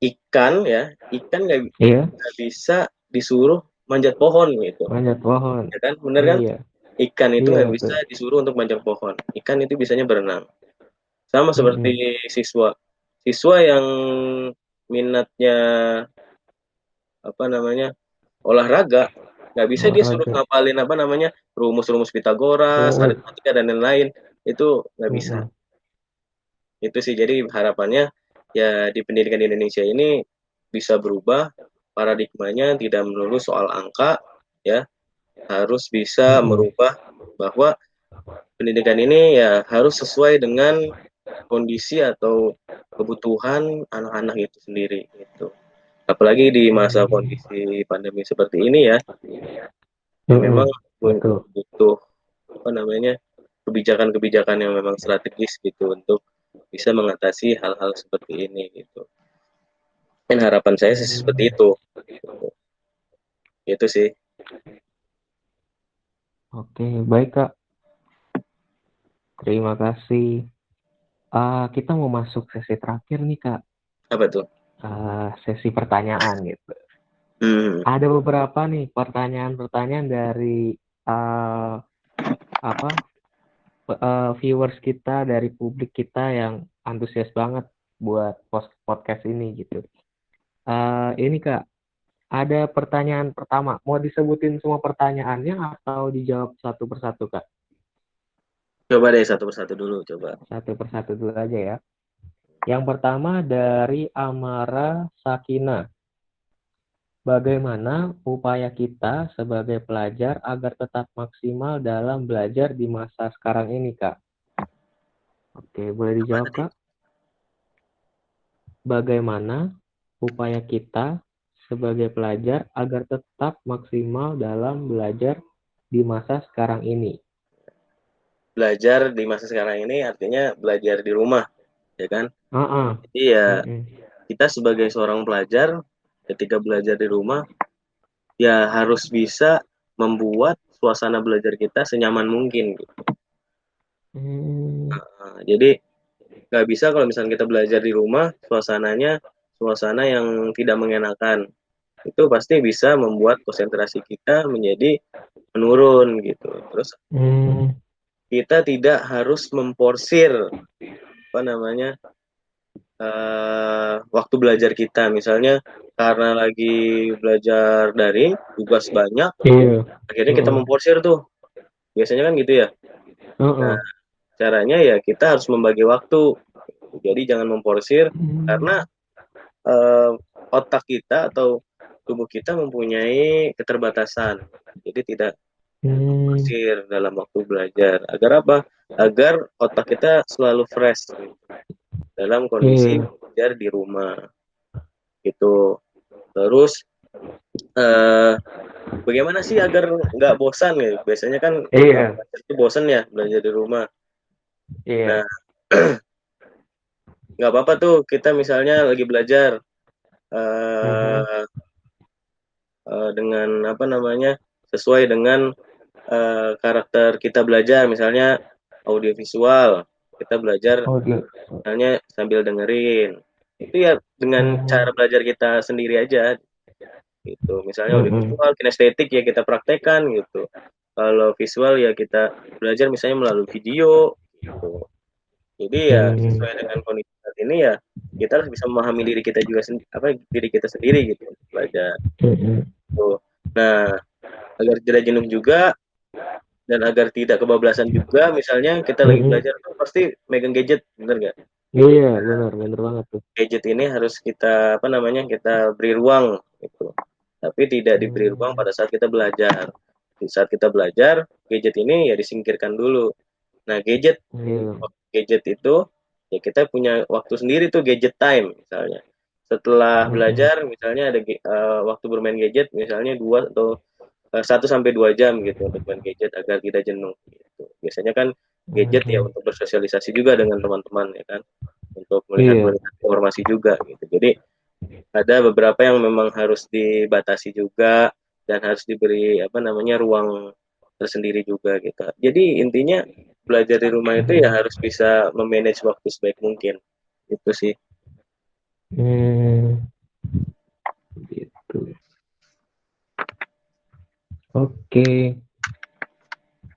ikan nggak Iya, bisa disuruh manjat pohon gitu, manjat pohon. ya kan? Bener kan? Iya. Ikan itu Iya, nggak betul. bisa disuruh untuk manjat pohon. Ikan itu bisanya berenang. Sama Mhm. seperti siswa. Siswa yang minatnya olahraga, nggak bisa dia suruh Olahraga. ngapalin rumus-rumus Pitagoras, Rumus. aritmatika dan lain-lain. Itu nggak bisa. Mhm. Itu sih jadi harapannya ya di pendidikan di Indonesia ini bisa berubah paradigmanya tidak melulu soal angka ya, harus bisa Mhm. merubah bahwa pendidikan ini ya harus sesuai dengan kondisi atau kebutuhan anak-anak itu sendiri gitu. Apalagi di masa Hmm. kondisi pandemi seperti ini ya, yang memang Mhm. Betul. butuh kebijakan-kebijakan yang memang strategis gitu untuk bisa mengatasi hal-hal seperti ini gitu. Dan harapan saya sih seperti Hmm. itu. Gitu. Itu sih. Oke, baik, Kak. Terima kasih. Kita mau masuk sesi terakhir nih, Kak. Apa tuh? Sesi pertanyaan gitu. Hmm. Ada beberapa nih pertanyaan-pertanyaan dari uh, apa viewers kita, dari publik kita yang antusias banget buat podcast ini gitu. Ini Kak, ada pertanyaan pertama. Mau disebutin semua pertanyaannya atau dijawab satu persatu, Kak? Coba deh satu persatu dulu coba. Satu persatu dulu aja ya. Yang pertama dari Amara Sakina. Bagaimana upaya kita sebagai pelajar agar tetap maksimal dalam belajar di masa sekarang ini, Kak? Oke, boleh Apa dijawab, tadi? Kak? Bagaimana upaya kita sebagai pelajar agar tetap maksimal dalam belajar di masa sekarang ini? Belajar di masa sekarang ini artinya belajar di rumah, ya kan? Heeh. Jadi ya Mm-mm. kita sebagai seorang pelajar ketika belajar di rumah ya harus bisa membuat suasana belajar kita senyaman mungkin gitu. Hmm. Jadi nggak bisa kalau misalnya kita belajar di rumah suasananya suasana yang tidak mengenakan. Itu pasti bisa membuat konsentrasi kita menjadi menurun gitu. Terus Hmm. kita tidak harus memporsir apa namanya waktu belajar kita. Misalnya karena lagi belajar daring, tugas banyak, Iya. akhirnya kita Heeh. memporsir tuh. Biasanya kan gitu ya. Heeh. Nah, caranya ya kita harus membagi waktu. Jadi jangan memporsir Hmm. karena eh, otak kita atau tubuh kita mempunyai keterbatasan. Jadi tidak Hmm. memporsir dalam waktu belajar. Agar apa? Agar otak kita selalu fresh gitu, dalam kondisi Iya. belajar di rumah gitu. Terus eh, bagaimana sih agar nggak bosan ya? Biasanya kan orang Iya. belajar itu bosan ya belajar di rumah. Iya. Nah, nggak apa-apa tuh kita misalnya lagi belajar Mhm. eh, dengan sesuai dengan karakter kita belajar, misalnya audiovisual, kita belajar Oh, gitu. misalnya sambil dengerin. Itu ya dengan Mhm. cara belajar kita sendiri aja gitu. Misalnya Mhm. audiovisual, kinestetik ya kita praktekkan gitu. Kalau visual ya kita belajar misalnya melalui video gitu. Jadi ya Hmm. sesuai dengan kondisi saat ini ya kita harus bisa memahami diri kita juga diri kita sendiri gitu untuk belajar. Mhm. Tuh. Nah, agar tidak jenuh juga dan agar tidak kebablasan juga, misalnya kita lagi Mhm. belajar tuh pasti megang gadget, bener nggak? Iya, benar banget tuh. Gadget ini harus kita kita beri ruang gitu. tapi tidak diberi ruang pada saat kita belajar. Di saat kita belajar, gadget ini ya disingkirkan dulu. Nah, Iya. gadget itu ya kita punya waktu sendiri tuh gadget time misalnya. Setelah Mm-mm. belajar misalnya ada waktu bermain gadget misalnya 1 sampai 2 jam gitu untuk main gadget agar tidak jenuh gitu. Biasanya kan gadget ya Mhm. untuk bersosialisasi juga dengan teman-teman ya kan, untuk Iya. melihat informasi juga gitu. Jadi ada beberapa yang memang harus dibatasi juga dan harus diberi apa namanya ruang tersendiri juga gitu. Jadi intinya belajar di rumah itu ya Mhm. harus bisa memanage waktu sebaik mungkin. Itu sih. Hmm, gitu. Oke.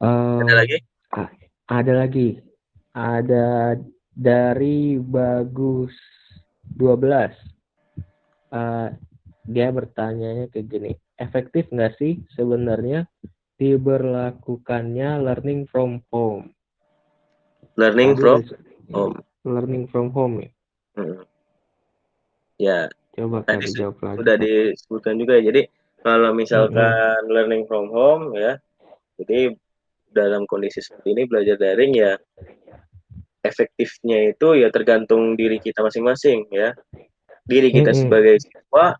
Ada Em, lagi? a- ada lagi. Ada dari Bagus 12. Eh, dia bertanyanya kayak gini. Efektif nggak sih sebenarnya diberlakukannya learning from home? Learning Tadi from udah home. learning from home ya. Hmm. Ya, Coba Kak tadi dijawab lagi sudah Kak. disebutkan juga ya. Jadi kalau Mm-mm. misalkan learning from home ya, jadi dalam kondisi seperti ini belajar daring ya efektifnya itu ya tergantung diri kita masing-masing ya. Diri kita Mm-mm. sebagai siswa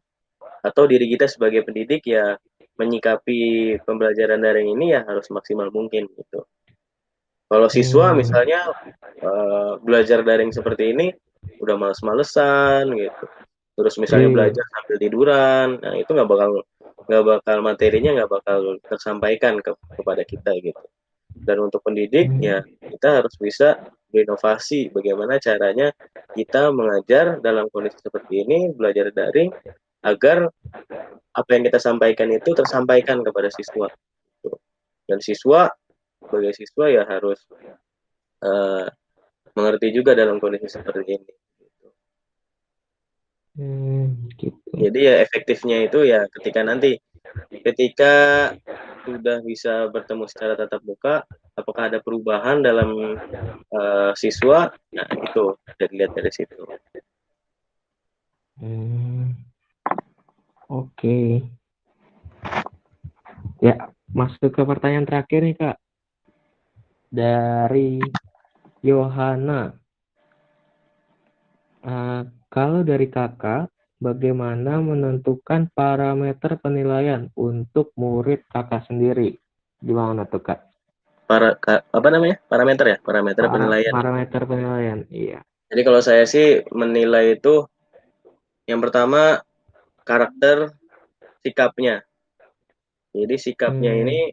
atau diri kita sebagai pendidik ya menyikapi pembelajaran daring ini ya harus maksimal mungkin gitu. Kalau siswa Hmm. misalnya belajar daring seperti ini udah males-malesan gitu. Terus misalnya Iya. belajar sambil tiduran, nah itu nggak bakal materinya nggak bakal tersampaikan kepada kita gitu. Dan untuk pendidik ya kita harus bisa berinovasi bagaimana caranya kita mengajar dalam kondisi seperti ini belajar daring agar apa yang kita sampaikan itu tersampaikan kepada siswa gitu. Dan siswa sebagai siswa ya harus uh, mengerti juga dalam kondisi seperti ini. Gitu. Jadi ya efektifnya itu ya ketika sudah bisa bertemu secara tatap muka, apakah ada perubahan dalam siswa? Nah itu bisa dilihat dari situ. Oke. Ya, masuk ke pertanyaan terakhir nih Kak. Dari Yohana. Kalau dari Kakak, bagaimana menentukan parameter penilaian untuk murid Kakak sendiri? Gimana tuh Kak? Apa namanya? Parameter ya, parameter penilaian. Parameter penilaian, iya. Jadi kalau saya sih menilai itu yang pertama karakter sikapnya. Jadi sikapnya ini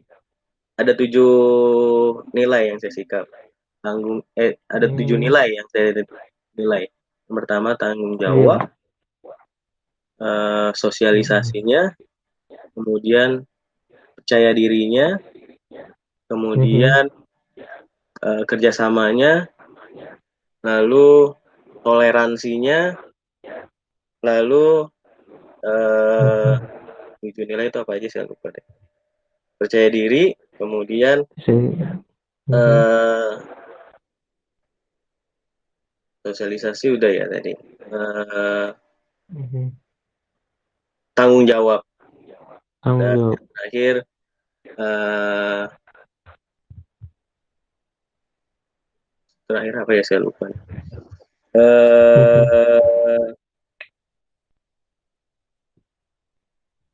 ada 7 nilai yang saya sikap. Ada 7 nilai yang saya nilai. Yang pertama tanggung jawab, Iya. sosialisasinya, kemudian percaya dirinya, kemudian kerjasamanya, lalu toleransinya, lalu 7 nilai itu apa aja saya lupa deh. Percaya diri, kemudian sosialisasi udah ya tadi. Tanggung jawab. Dan terakhir terakhir apa ya saya lupa.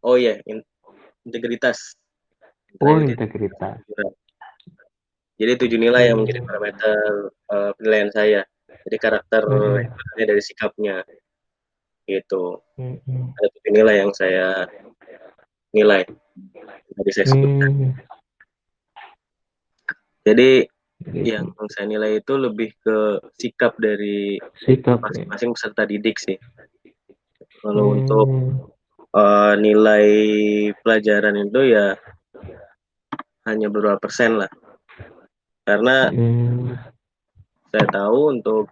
Oh ya, integritas. Integritas. Jadi 7 nilai yang menjadi parameter penilaian saya. Jadi karakter dari sikapnya gitu. Ada 7 nilai yang saya nilai tadi saya sebutkan. Jadi yang saya nilai itu lebih ke sikap dari masing-masing peserta didik sih. Kalau untuk nilai pelajaran itu ya hanya beberapa persen lah. Karena saya tahu untuk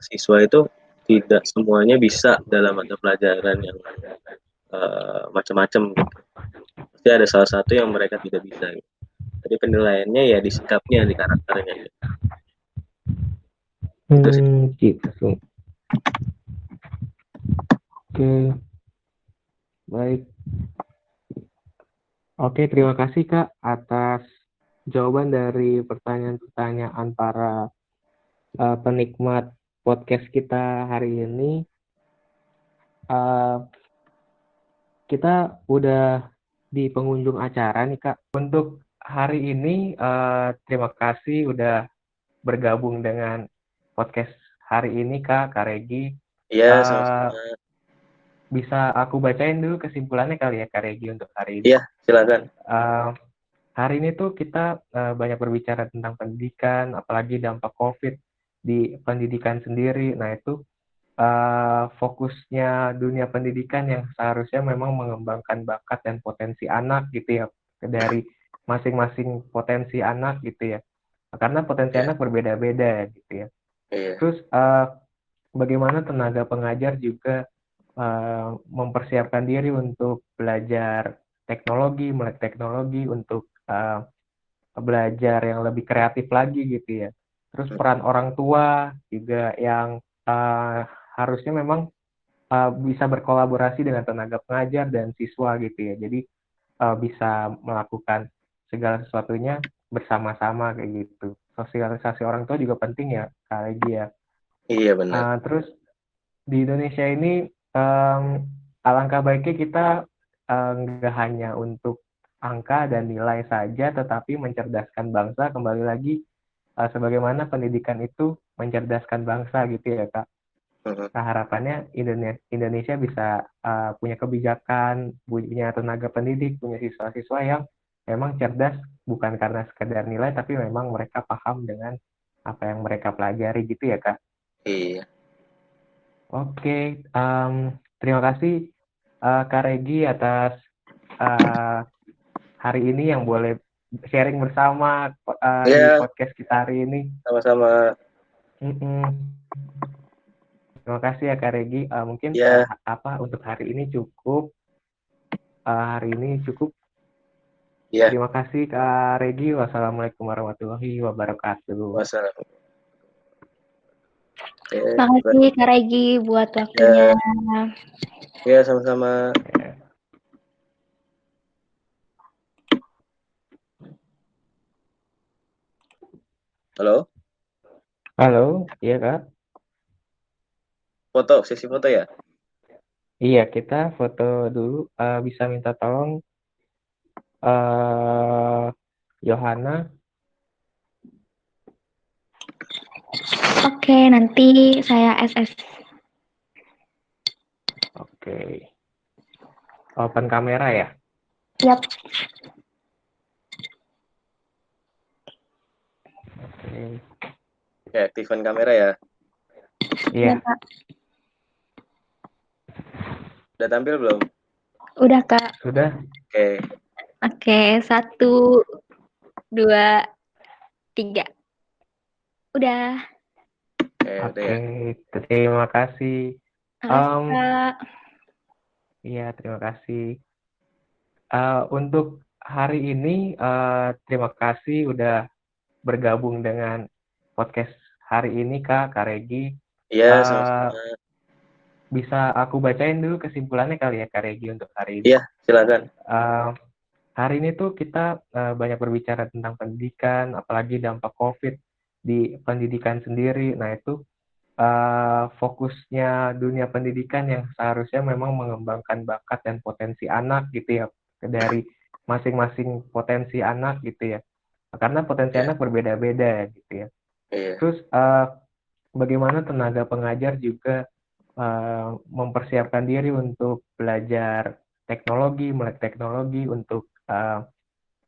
siswa itu tidak semuanya bisa dalam mata pelajaran yang macam-macam gitu. Pasti ada salah satu yang mereka tidak bisa. Gitu. Jadi penilaiannya ya di sikapnya, di karakternya. Gitu. Itu sih. Gitu. Oke. Baik. Oke, terima kasih Kak atas jawaban dari pertanyaan-pertanyaan para penikmat podcast kita hari ini. Kita udah di penghujung acara nih Kak. Untuk hari ini terima kasih udah bergabung dengan podcast hari ini Kak Regi. Iya, Uh, sama-sama. Bisa aku bacain dulu kesimpulannya kali ya Kak Regi untuk hari ini. Iya, silakan. Hari ini tuh kita banyak berbicara tentang pendidikan, apalagi dampak COVID di pendidikan sendiri. Nah itu fokusnya dunia pendidikan yang seharusnya memang mengembangkan bakat dan potensi anak gitu ya, dari masing-masing potensi anak gitu ya, karena potensi anak berbeda-beda gitu ya. Terus bagaimana tenaga pengajar juga mempersiapkan diri untuk belajar teknologi, melek teknologi untuk belajar yang lebih kreatif lagi gitu ya. Terus peran orang tua juga yang harusnya memang bisa berkolaborasi dengan tenaga pengajar dan siswa gitu ya. Jadi bisa melakukan segala sesuatunya bersama-sama kayak gitu. Sosialisasi orang tua juga penting ya, Kak Regi ya. Iya, benar. Terus di Indonesia ini alangkah baiknya kita nggak hanya untuk angka dan nilai saja, tetapi mencerdaskan bangsa. Kembali lagi, sebagaimana pendidikan itu mencerdaskan bangsa gitu ya Kak. Nah, harapannya Indonesia bisa punya kebijakan, punya tenaga pendidik, punya siswa-siswa yang memang cerdas bukan karena sekedar nilai, tapi memang mereka paham dengan apa yang mereka pelajari gitu ya Kak. Iya. Oke, terima kasih Kak Regi atas hari ini yang boleh sharing bersama di podcast kita hari ini. Sama-sama. Terima kasih ya Kak Regi. Mungkin untuk hari ini cukup. Terima kasih Kak Regi. Wassalamualaikum warahmatullahi wabarakatuh. Wassalamualaikum. Terima kasih Kak Regi buat waktunya. Ya, sama-sama. Halo? Halo, iya Kak. Sesi foto ya? Iya, kita foto dulu. Bisa minta tolong Yohana. Oke, nanti saya SS. Oke. Open kamera ya? Yap. Oke, aktifkan kamera ya? Iya. Kak. Udah tampil belum? Udah Kak. Sudah. Oke, 1, 2, 3. Udah. Oke, terima kasih. Iya, terima kasih. Untuk hari ini, terima kasih udah bergabung dengan podcast hari ini Kak Regi. Iya, sama-sama. Bisa aku bacain dulu kesimpulannya kali ya Kak Regi untuk hari ini. Iya, silakan. Hari ini tuh kita banyak berbicara tentang pendidikan, apalagi dampak COVID di pendidikan sendiri. Nah itu fokusnya dunia pendidikan yang seharusnya memang mengembangkan bakat dan potensi anak gitu ya, dari masing-masing potensi anak gitu ya, karena potensi anak berbeda-beda gitu ya. Terus bagaimana tenaga pengajar juga mempersiapkan diri untuk belajar teknologi, melek teknologi untuk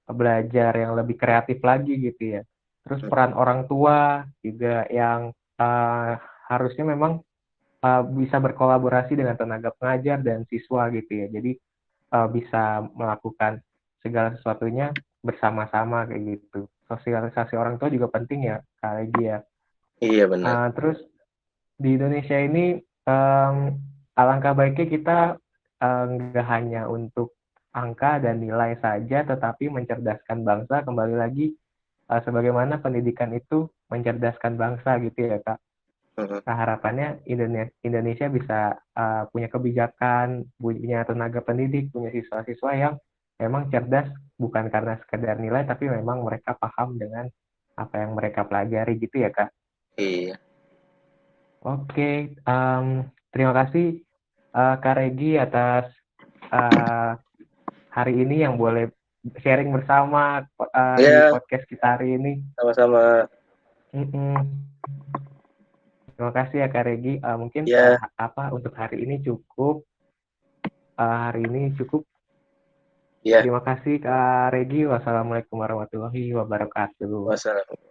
belajar yang lebih kreatif lagi gitu ya. Terus peran orang tua juga yang harusnya memang bisa berkolaborasi dengan tenaga pengajar dan siswa gitu ya. Jadi bisa melakukan segala sesuatunya bersama-sama kayak gitu. Sosialisasi orang tua juga penting ya, Kak Regi ya. Iya, benar. Terus di Indonesia ini alangkah baiknya kita nggak hanya untuk angka dan nilai saja, tetapi mencerdaskan bangsa. Kembali lagi, sebagaimana pendidikan itu mencerdaskan bangsa gitu ya Kak. Nah, harapannya Indonesia bisa punya kebijakan, punya tenaga pendidik, punya siswa-siswa yang memang cerdas bukan karena sekedar nilai, tapi memang mereka paham dengan apa yang mereka pelajari gitu ya, Kak. Iya. Oke, terima kasih Kak Regi atas hari ini yang boleh sharing bersama di Ya, podcast kita hari ini. sama-sama. Terima kasih ya Kak Regi. Mungkin Ya, untuk hari ini cukup. ya. Terima kasih Kak Regi. Wassalamualaikum warahmatullahi wabarakatuh. Wassalam.